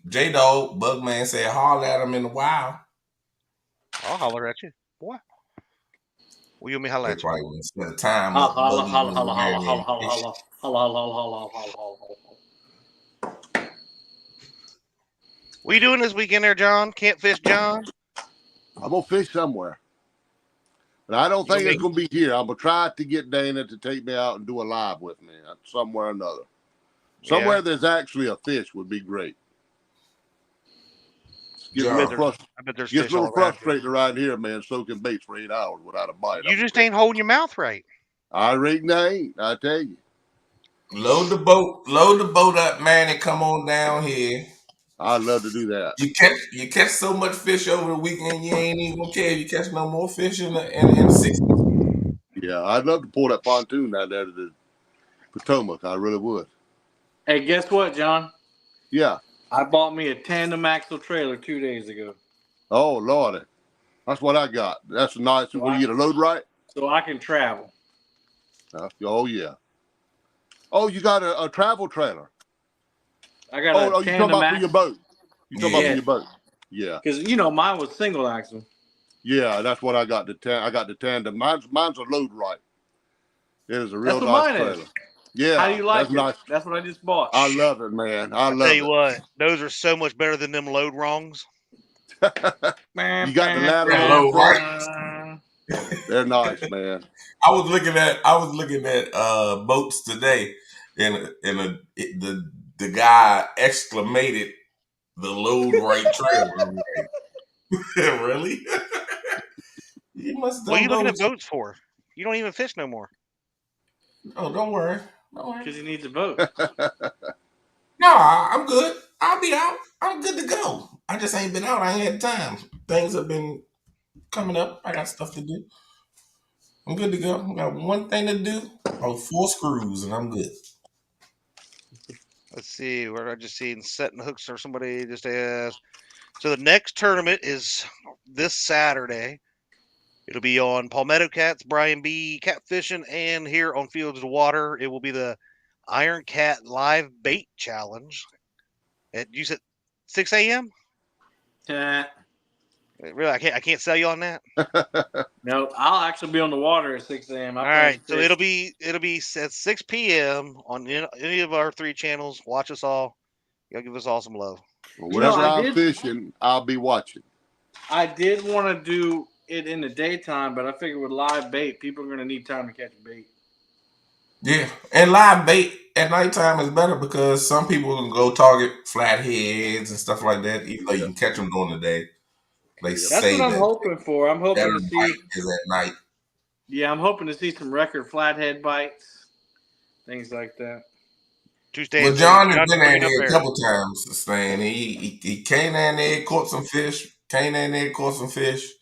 J Dog, Bugman said holler at him in the wild. I'll holler at you. Boy. Will you want me to holler They at you? probably wouldn't spend time Holla, up holla, Buggy holla, was holla, holla, wearing holla, any holla, fish. holla, holla, holla, holla, holla, holla, holla. What you doing this weekend there, John? Can't fish, John? I'm gonna fish somewhere. But I don't think it's gonna be here. I'm gonna try to get Dana to take me out and do a live with me somewhere or another. Somewhere there's actually a fish would be great. I bet there's gets fish a all little around. frustrating right here, man, soaking baits for 8 hours without a bite. You just ain't holding your mouth right. I reckon I ain't, I tell you. Load the boat up, man, and come on down here. I'd love to do that. You catch so much fish over the weekend, you ain't even gonna care if you catch no more fish in the 60s. Yeah, I'd love to pull that pontoon out there to the Potomac. I really would. Hey, guess what, John? Yeah. I bought me a tandem axle trailer 2 days ago. Oh, Lordy. That's what I got. That's nice. So Will you get a load right? So I can travel. Oh, yeah. Oh, you got a travel trailer. I got a you talking about for your boat? You talking about for your boat? Yeah. Because mine was single axle. Yeah, that's what I got. I got the tandem. Mine's a load right. It is a real That's what nice mine trailer. is. Yeah, How do you like that's it? nice. That's what I just bought. I love it, man. I love it. Tell you what, those are so much better than them load wrongs. You got the ladder on the front. They're nice, man. I was looking at boats today, and the guy exclamated the load right trailer. I'm like, really? You must. What are you looking at boats for? You don't even fish no more. Oh, don't worry. Because he needs a boat. No, I'm good. I'll be out. I'm good to go. I just ain't been out. I ain't had time. Things have been coming up. I got stuff to do. I'm good to go. I got one thing to do. 4 screws, and I'm good. Let's see. Where I just seen setting hooks or somebody just asked. So the next tournament is this Saturday. It'll be on Palmetto Cats, Brian B. Catfishing, and here on Fields of Water, it will be the Iron Cat Live Bait Challenge. You said 6 a.m.? Yeah. Really, I can't sell you on that. No, I'll actually be on the water at 6 a.m. All right, so it'll be at 6 p.m. on any of our 3 channels. Watch us all. You'll give us all some love. Well, whenever I'm fishing, I'll be watching. I did want to do it in the daytime, but I figured with live bait, people are going to need time to catch bait. Yeah, and live bait at nighttime is better because some people can go target flatheads and stuff like that, even though you can catch them during the day. That's what I'm hoping for. I'm hoping to see is at night. Yeah, I'm hoping to see some record flathead bites, things like that. Well, John has been down there a couple times, Stan. He came down there, caught some fish. Came down there, caught some fish.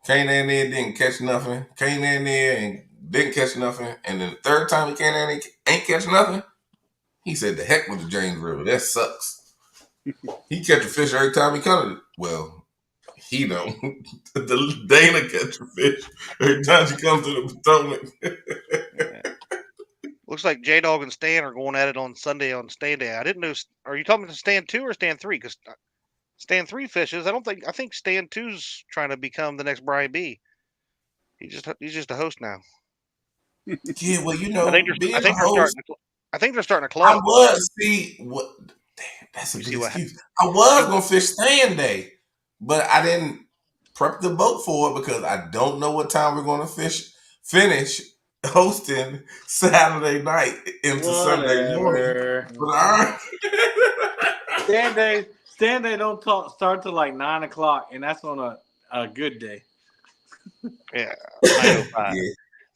Came down there, didn't catch nothing. Came down there and didn't catch nothing. And then the third time he came down there, ain't catch nothing. He said, "The heck with the James River. That sucks." He catch a fish every time he comes. Well, he don't. The Dana catch a fish every time she comes to the Potomac. Looks like J Dog and Stan are going at it on Sunday on Stand Day. I didn't know. Are you talking to Stand 2 or Stand 3? Because Stand 3 fishes. I think Stand 2's trying to become the next Brian B. He's just a host now. Yeah, well, I think they're starting a club. I was that's a good excuse. I was gonna fish Stand Day, but I didn't prep the boat for it because I don't know what time we're gonna finish hosting Saturday night into Sunday morning. But Stand Day don't start till like 9 o'clock, and that's on a good day. Yeah, 9:05.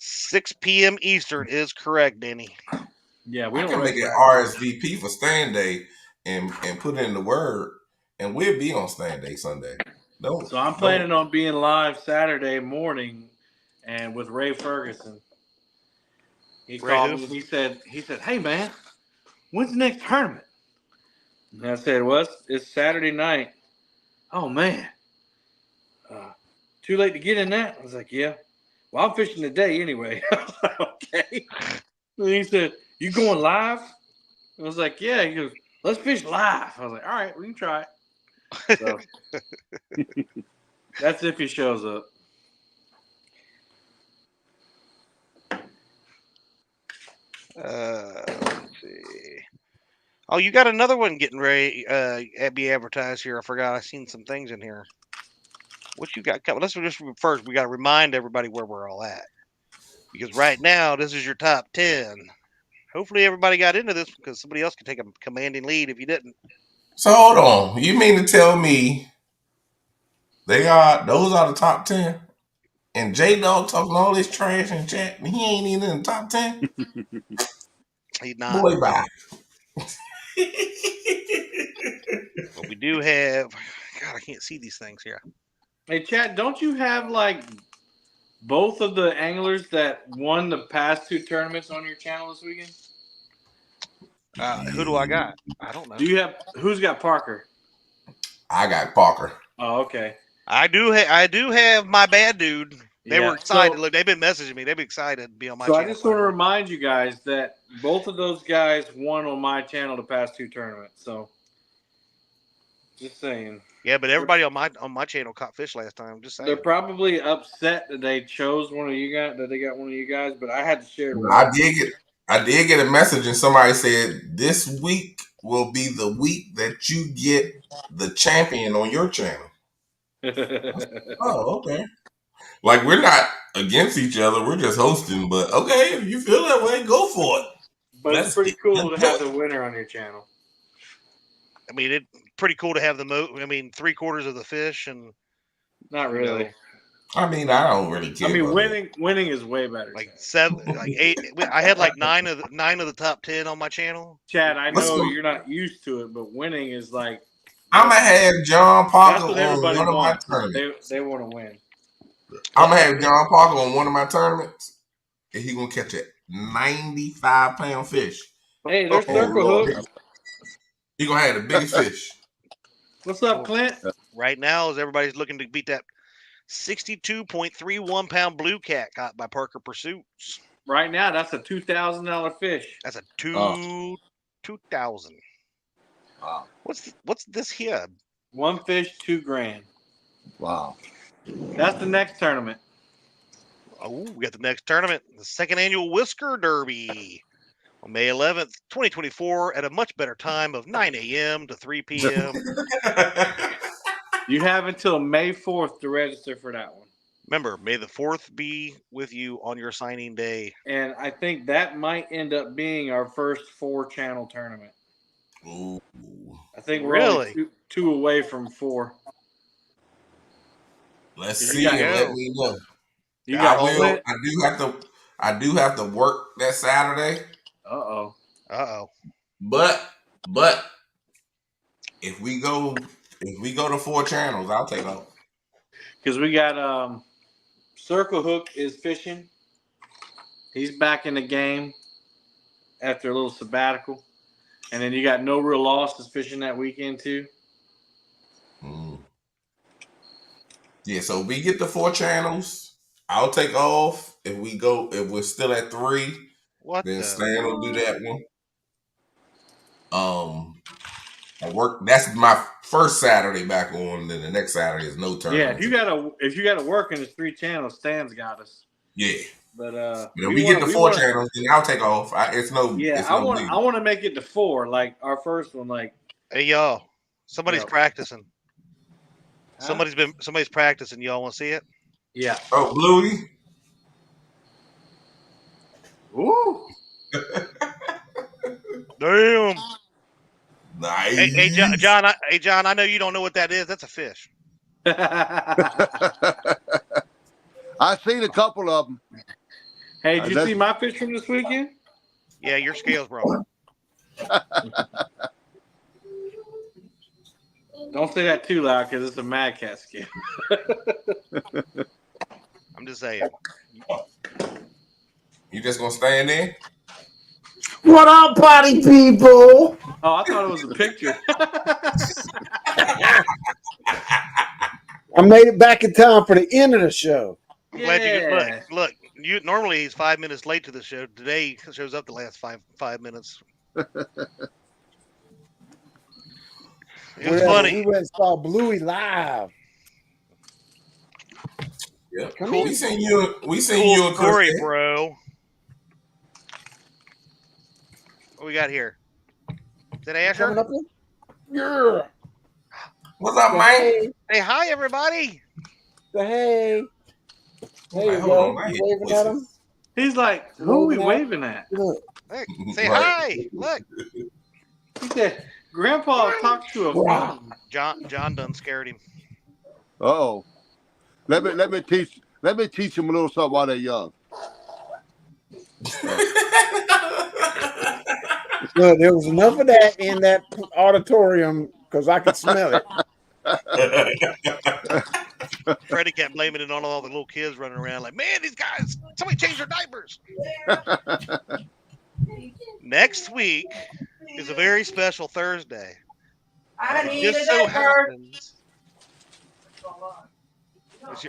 6 p.m. Eastern is correct, Danny. Yeah, we can make an RSVP for Stand Day and put in the word, and we'll be on Stand Day Sunday. So I'm planning on being live Saturday morning, and with Ray Ferguson. He called me and he said, "Hey man, when's the next tournament? And I said, well, it's Saturday night. Oh, man. Too late to get in that? I was like, yeah. Well, I'm fishing today anyway. I was like, okay. And he said, you going live? I was like, yeah. He goes, let's fish live. I was like, all right, we can try it. So that's if he shows up. Let's see. Oh, you got another one getting ready to be advertised here. I forgot. I seen some things in here. What you got coming? Let's just first. We got to remind everybody where we're all at, because right now this is your top 10. Hopefully everybody got into this because somebody else could take a commanding lead if you didn't. So hold on. You mean to tell me those are the top 10? And J Dog talking all this trash in chat, and he ain't even in the top 10? He's not. Boy, bye. But we do have. God, I can't see these things here. Hey, Chad, don't you have like both of the anglers that won the past 2 tournaments on your channel this weekend? Who do I got? I don't know. Do you have who's got Parker? I got Parker. Oh, okay. I do have my bad dude. They Yeah, were excited. so- Look, they've been messaging me. They've been excited to be on my So channel. I just want to remind you guys that both of those guys won on my channel the past 2 tournaments. So just saying. Yeah, but everybody on my channel caught fish last time. Just saying. They're probably upset that they chose one of you guys, that they got one of you guys, but I had to share it with I did get a message, and somebody said this week will be the week that you get the champion on your channel. Oh, okay. Like, we're not against each other. We're just hosting. But okay, if you feel that way, go for it. But it's pretty cool to have the winner on your channel. I mean, it's pretty cool to have the 3/4 of the fish, and not really. I mean, I don't really care. I mean, winning is way better. Like 7, like 8. I had like 9 of the top 10 on my channel. Chad, I know you're not used to it, but winning is like. I'm gonna have John Parker on one of my wants. tournaments. They want to win. I'm gonna have John Parker on one of my tournaments, and he's gonna catch a 95-pound fish. Hey, there's circle hook. He's gonna have the biggest fish. What's up, Clint? Right now, as everybody's looking to beat that 62.31 pound blue cat caught by Parker Pursuits. Right now, that's a $2,000 fish. That's a 2,000. Wow. What's this here? One fish, $2,000. Wow. That's the next tournament. Oh, we got the next tournament, the 2nd annual Whisker Derby on May 11th, 2024, at a much better time of 9 a.m. to 3 p.m. You have until May 4th to register for that one. Remember, may the 4th be with you on your signing day. And I think that might end up being our first 4-channel tournament. Ooh. I think we're really only two away from 4. Let's see and let me know. I do have to work that Saturday. Uh-oh. But if we go to 4 channels, I'll take off. Because we got Circle Hook is fishing. He's back in the game after a little sabbatical. And then you got No Real Loss is fishing that weekend too. Yeah, so we get the 4 channels. I'll take off. If we're still at 3, then Stan will do that one. I work. That's my first Saturday back on. Then the next Saturday is no tournament. Yeah, if you gotta work in the 3 channels, Stan's got us. Yeah. But if we get the 4 channels, then I'll take off. I want to make it to 4, like our first one. Like, hey y'all, somebody's practicing. Huh? Somebody's practicing. Y'all want to see it? Yeah. Oh, Bluey. Ooh. Damn. Nice. Hey, John. I know you don't know what that is. That's a fish. I've seen a couple of them. Hey, did you see my fish from this weekend? Yeah, your scales, bro. Don't say that too loud because it's a Madkatz scale. I'm just saying. You just gonna stand there? What up, party people? Oh, I thought it was a picture. I made it back in time for the end of the show. I'm glad you could look. You normally he's 5 minutes late to the show. Today he shows up the last five minutes. It was funny. We went and saw Bluey live. Yeah, Cool. We seen you. We seen Cool you and story, Chris. bro. What we got here? Is that Asher? Coming up here? Yeah. What's up, man? Hey, hi, everybody. Hey. Hey, Like, hold on, you waving at him? He's like, who are we waving at? Look. Hey, say Right. hi. Look. He said, Grandpa talked to a phone. John done scared him. Oh, let me teach him a little something while they're young. Look, there was enough of that in that auditorium because I could smell it. Freddie kept blaming it on all the little kids running around like, man, these guys, somebody change their diapers. Next week is a very special Thursday. I need Just a so diaper. happens.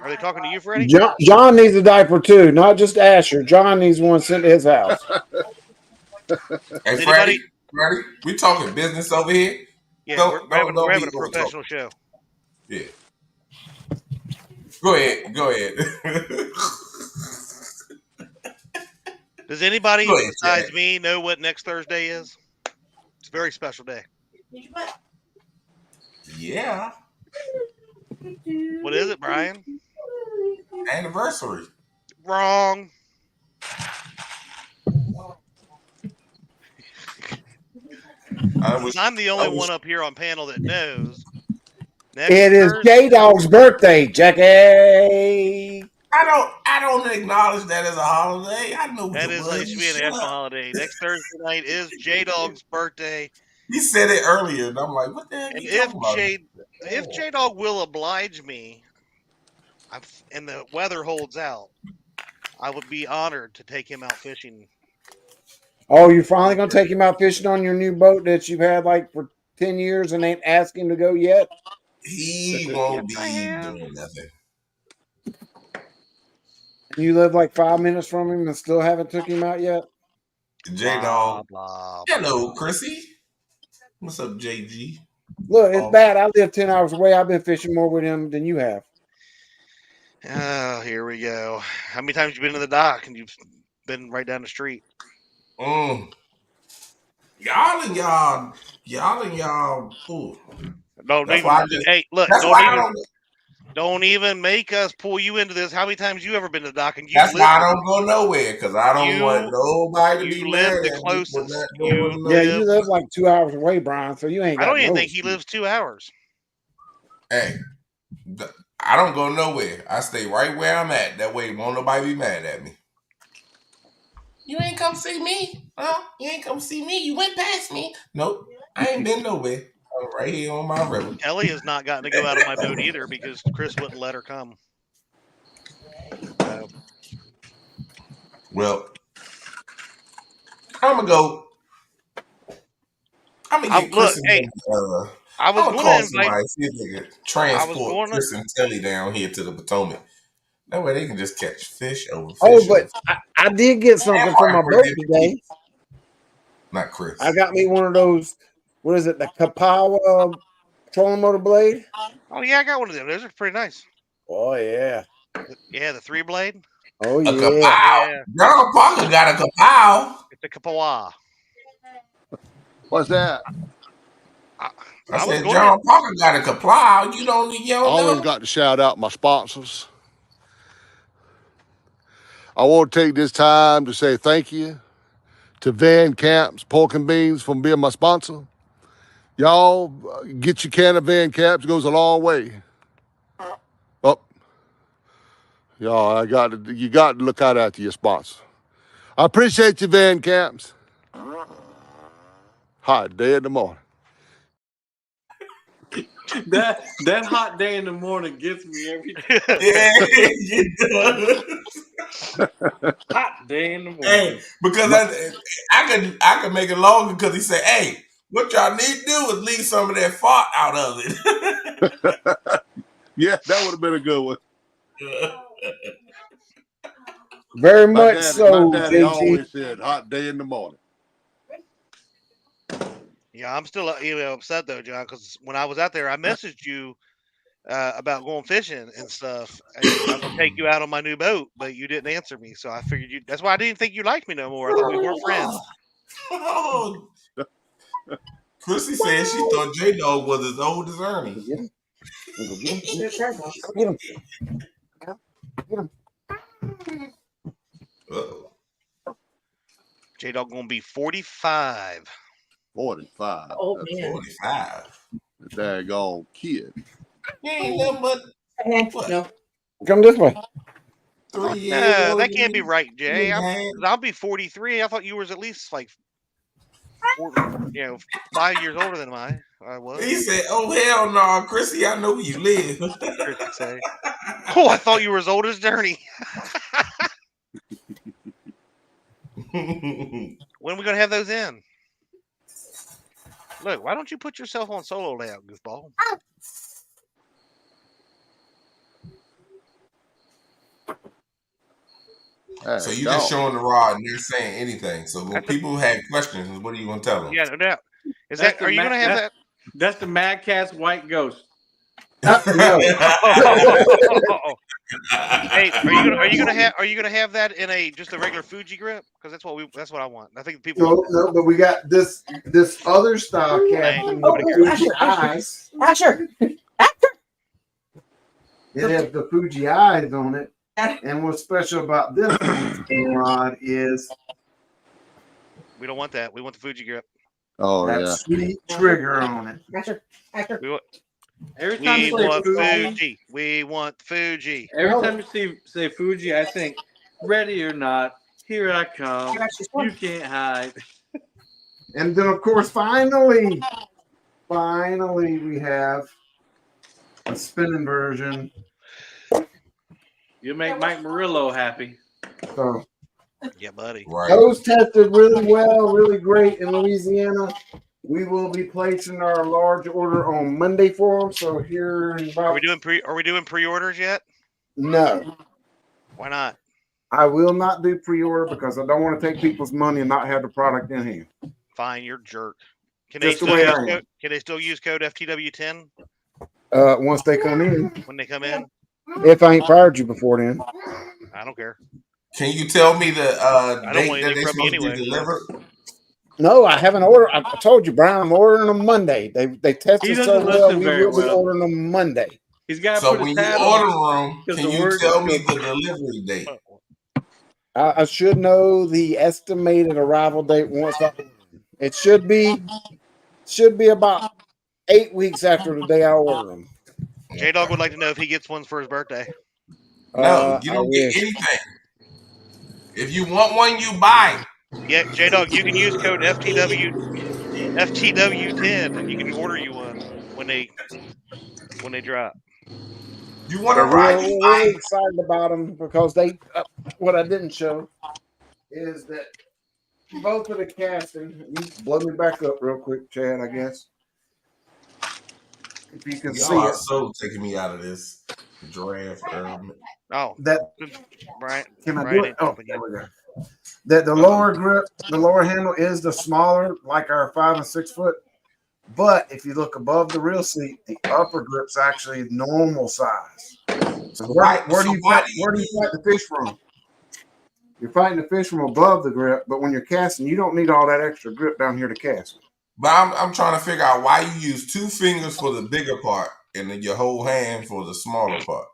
Are they talking to you, Freddie? John needs a diaper too, not just Asher. John needs one sent to his house. Hey, Freddie, we talking business over here? Yeah, we're having a professional show. Yeah. Go ahead. Does anybody besides me know what next Thursday is? It's a very special day. Yeah. What is it, Brian? Anniversary. Wrong. I'm the only one up here on panel that knows. It is J-Dog's birthday, Jackie. I don't acknowledge that as a holiday. I know that is like should be a national holiday. Next Thursday night is J-Dog's birthday. He said it earlier, and I'm like, what the heck? And if J-Dog will oblige me, and the weather holds out, I would be honored to take him out fishing. Oh, you're finally gonna take him out fishing on your new boat that you've had like for 10 years and ain't asking to go yet? He won't be doing nothing. You live like 5 minutes from him and still haven't took him out yet? J-Dog. Hello, Chrissy. What's up, JG? Look, it's bad. I live 10 hours away. I've been fishing more with him than you have. Oh, here we go. How many times have you been to the dock and you've been right down the street? Y'all and y'all. Ooh. Don't even make us pull you into this. How many times you ever been to the dock and that's why I don't go nowhere because I don't want nobody to be mad the closest. You live like 2 hours away, Brian. So you ain't. I don't even think he lives 2 hours. Hey, I don't go nowhere. I stay right where I'm at. That way, won't nobody be mad at me. You ain't come see me. Huh? You ain't come see me. You went past me. Nope. I ain't been nowhere. I'm right here on my river. Ellie has not gotten to go out of my boat either because Chris wouldn't let her come. Well, I'm gonna get Chris. I was going to invite. See if they could transport Chris and Telly down here to the Potomac. That way they can just catch fish over fish. Oh, but I did get something from my boat today. Not Chris. I got me one of those. What is it? The Kapow trolling motor blade. Oh yeah, I got one of them. Those are pretty nice. Oh yeah. Yeah, the 3-blade. Oh yeah. Yeah. John Parker got a Kapow. It's a Kapow. What's that? I said John Parker got a Kapow. You don't always got to shout out my sponsors. I want to take this time to say thank you to Van Caps, Pork and Beans, for being my sponsor. Y'all get your can of Van Caps. It goes a long way. Oh, y'all, you got to look out after your sponsor. I appreciate you, Van Caps. Hot day in the morning. That hot day in the morning gets me every time. Yeah, it does. Hot day in the morning. Hey, because I could make it longer because he said, "Hey, what y'all need to do is leave some of that fart out of it." Yeah, that would have been a good one. Very much so, my daddy JG. always said hot day in the morning. Yeah, I'm still upset though, John, because when I was out there, I messaged you about going fishing and stuff. And I'm gonna take you out on my new boat, but you didn't answer me, so I figured you. That's why I didn't think you liked me no more. I thought we weren't friends. Oh. Chrissy said she thought J Dog was as old as Ernie. Get him. Get him. Get him. Uh-oh. J Dog gonna be 45. 45. Oh, That's man. 45. a daggone kid. He ain't nothing but what? No. Come this way. 3 years. No, that can't be right, Jay. Yeah. I'll be 43. I thought you was at least like 5 years older than I was. He said, "Oh hell no, Chrissy, I know where you live." Chrissy say, "Oh, I thought you were as old as Journey." When are we gonna have those in? Look, why don't you put yourself on solo layout, goofball? So you just showing the rod and they're saying anything. So when people have questions, what are you gonna tell them? Yeah, no doubt. Are you gonna have that? That's the Madkatz white ghost. No. Hey, are you gonna have that in just a regular Fuji grip? Because that's what I want. I think people. No, but we got this other style casting with the Fuji eyes. Asher. It has the Fuji eyes on it. And what's special about this rod is We don't want that. We want the Fuji grip. Oh, that yeah. sweet trigger on it. Every time We you say want Fuji, Fuji. We want Fuji. every time you say Fuji, I think, ready or not, here I come. You can't hide. And then, of course, finally, we have a spinning version. You make Mike Murillo happy. So Yeah, buddy. Right. those tested really well, really great in Louisiana. We will be placing our large order on Monday for them. So here in about Are we doing pre-orders yet? No. Why not? I will not do pre-order because I don't want to take people's money and not have the product in here. Fine, you're a jerk. Can Just they the way I am. Can they still use code FTW10 Once they come in. when they come in? If I ain't fired you before then. I don't care. Can you tell me the I don't date want that anything they're from you supposed to anyway. be delivered? No, I haven't ordered. I told you, Brian, I'm ordering them Monday. They tested so well. We will be ordering them Monday. He's got to So put when his you hat order on. them, can you tell me the delivery date? I should know the estimated arrival date once I order them. It should be about 8 weeks after the day I order them. J Dog would like to know if he gets one for his birthday. No, you don't get anything. If you want one, you buy. Yeah, J Dog, you can use code FTW10 and you can order you one when they drop. You want to ride? You We're buy. really excited about them because they. What I didn't show is that both of the casting. You blow me back up real quick, Chad. I guess if you can see Y'all are it. so taking me out of this draft. Oh, that right. Can I right do it? Oh, there we go. That the lower grip, the lower handle is the smaller, like our 5 and 6 foot. But if you look above the real seat, the upper grip's actually normal size. So where do you fight the fish from? You're fighting the fish from above the grip, but when you're casting, you don't need all that extra grip down here to cast. But I'm trying to figure out why you use 2 fingers for the bigger part and then your whole hand for the smaller part.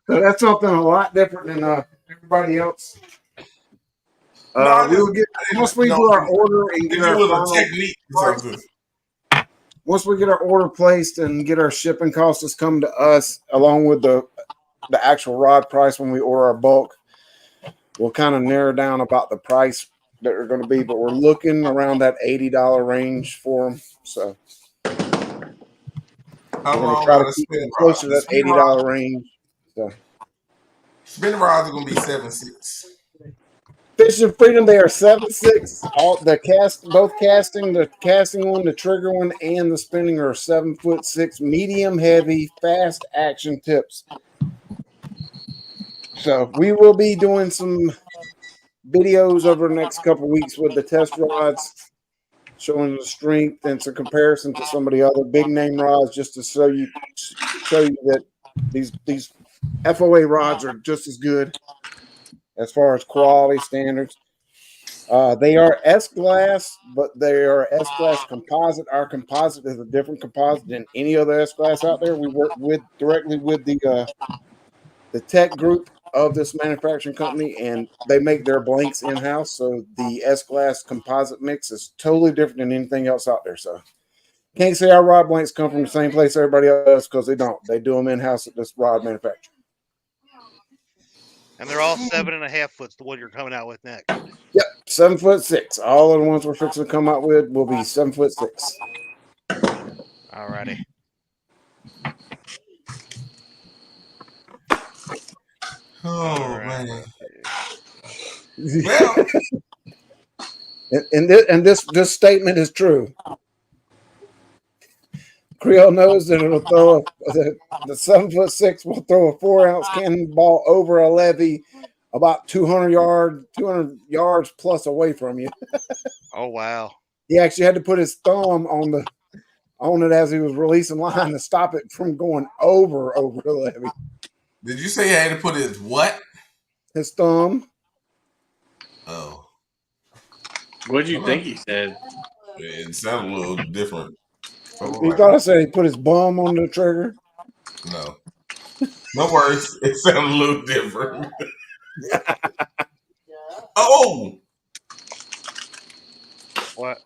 So that's something a lot different than everybody else. We'll get once we do our order and get our final technique or something. Once we get our order placed and get our shipping costs come to us, along with the actual rod price when we order our bulk, we'll kind of narrow down about the price that they're going to be. But we're looking around that $80 range for them. So How We're going to long try are to the keep spinning it close to rods? that $80 range. So. Spinning rods are gonna be 7.6. Fishing Freedom, they are 7.6. All the both casting, the casting one, the trigger one, and the spinning are 7'6", medium heavy, fast action tips. So we will be doing some videos over the next couple of weeks with the test rods, showing the strength and some comparison to some of the other big name rods, just to show you that these FOA rods are just as good as far as quality standards. They are S-Glass, but they are S-Glass composite. Our composite is a different composite than any other S-Glass out there. We work directly with the tech group of this manufacturing company, and they make their blanks in-house. So the S-Glass composite mix is totally different than anything else out there. So can't say our rod blanks come from the same place everybody else does, because they don't. They do them in-house at this rod manufacturer. And they're all 7.5 foot. The one you're coming out with next. Yep, 7'6". All of the ones we're fixing to come out with will be 7'6". Alrighty. Oh man. Well, and this statement is true. Creole knows that it'll throw the 7'6" will throw a 4-ounce cannonball over a levee about 200 yards plus away from you. Oh wow! He actually had to put his thumb on it as he was releasing line to stop it from going over the levee. Did you say he had to put his what? His thumb. Oh. What do you think he said? It sounded a little different. You thought I said he put his bum on the trigger? No. No worries. It sounded a little different. Oh! What?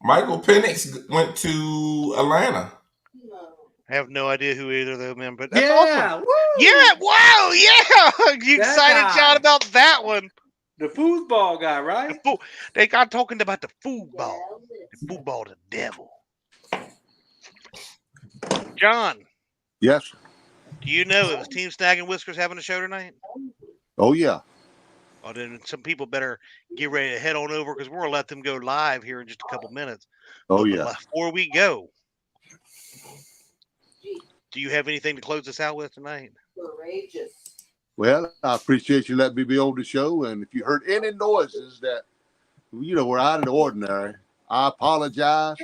Michael Penix went to Atlanta. I have no idea who either of them, but that's Yeah, awesome. woo! Yeah, wow, yeah. You That excited, guy. John, about that one? The foosball guy, right? They got talking about the football. The football, the devil. John. Yes. Do you know if Team Snag and Whiskers having a show tonight? Oh yeah. Oh, then some people better get ready to head on over, because we're gonna let them go live here in just a couple minutes. Oh but yeah. Before we go, do you have anything to close us out with tonight? Courageous. Well, I appreciate you letting me be on the show, and if you heard any noises that were out of the ordinary, I apologize.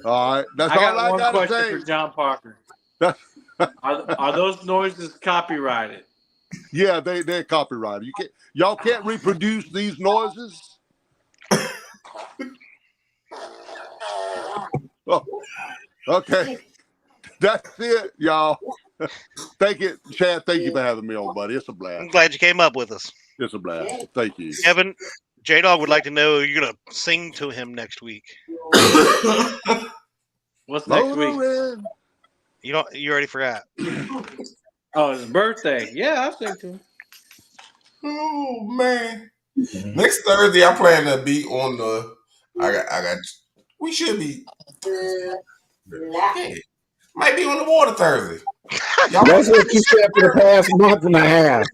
All right, that's all I got got one to say. question for John Parker. Are those noises copyrighted? Yeah, they're copyrighted. Y'all can't reproduce these noises. Oh, okay. That's it, y'all. Thank you, Chad. Thank you for having me on, buddy. It's a blast. I'm glad you came up with us. It's a blast. Thank you. Kevin, J-Dog would like to know, you're going to sing to him next week. What's next week? You already forgot. Oh, his birthday. Yeah, I'll sing to him. Oh man. Next Thursday I plan to be on the we should be might be on the water Thursday. That's what you said for the past month and a half.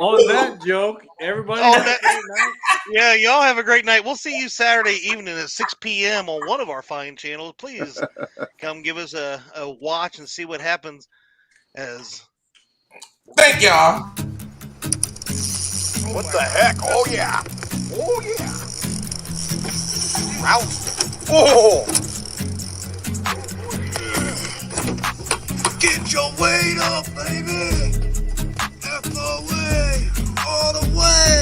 On that joke, everybody have a great night. Yeah, y'all have a great night. We'll see you Saturday evening at 6 p.m. on one of our fine channels. Please come give us a watch and see what happens. Thank y'all. What the heck? Oh yeah. Oh yeah. Rouse. Oh. Get your weight up, baby. FOA all the way.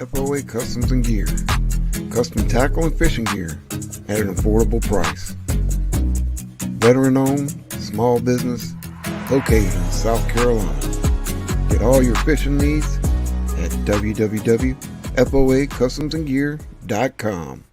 FOA Customs and Gear. Custom tackle and fishing gear at an affordable price. Veteran-owned, small business, located in South Carolina. Get all your fishing needs at www.foacustomsandgear.com.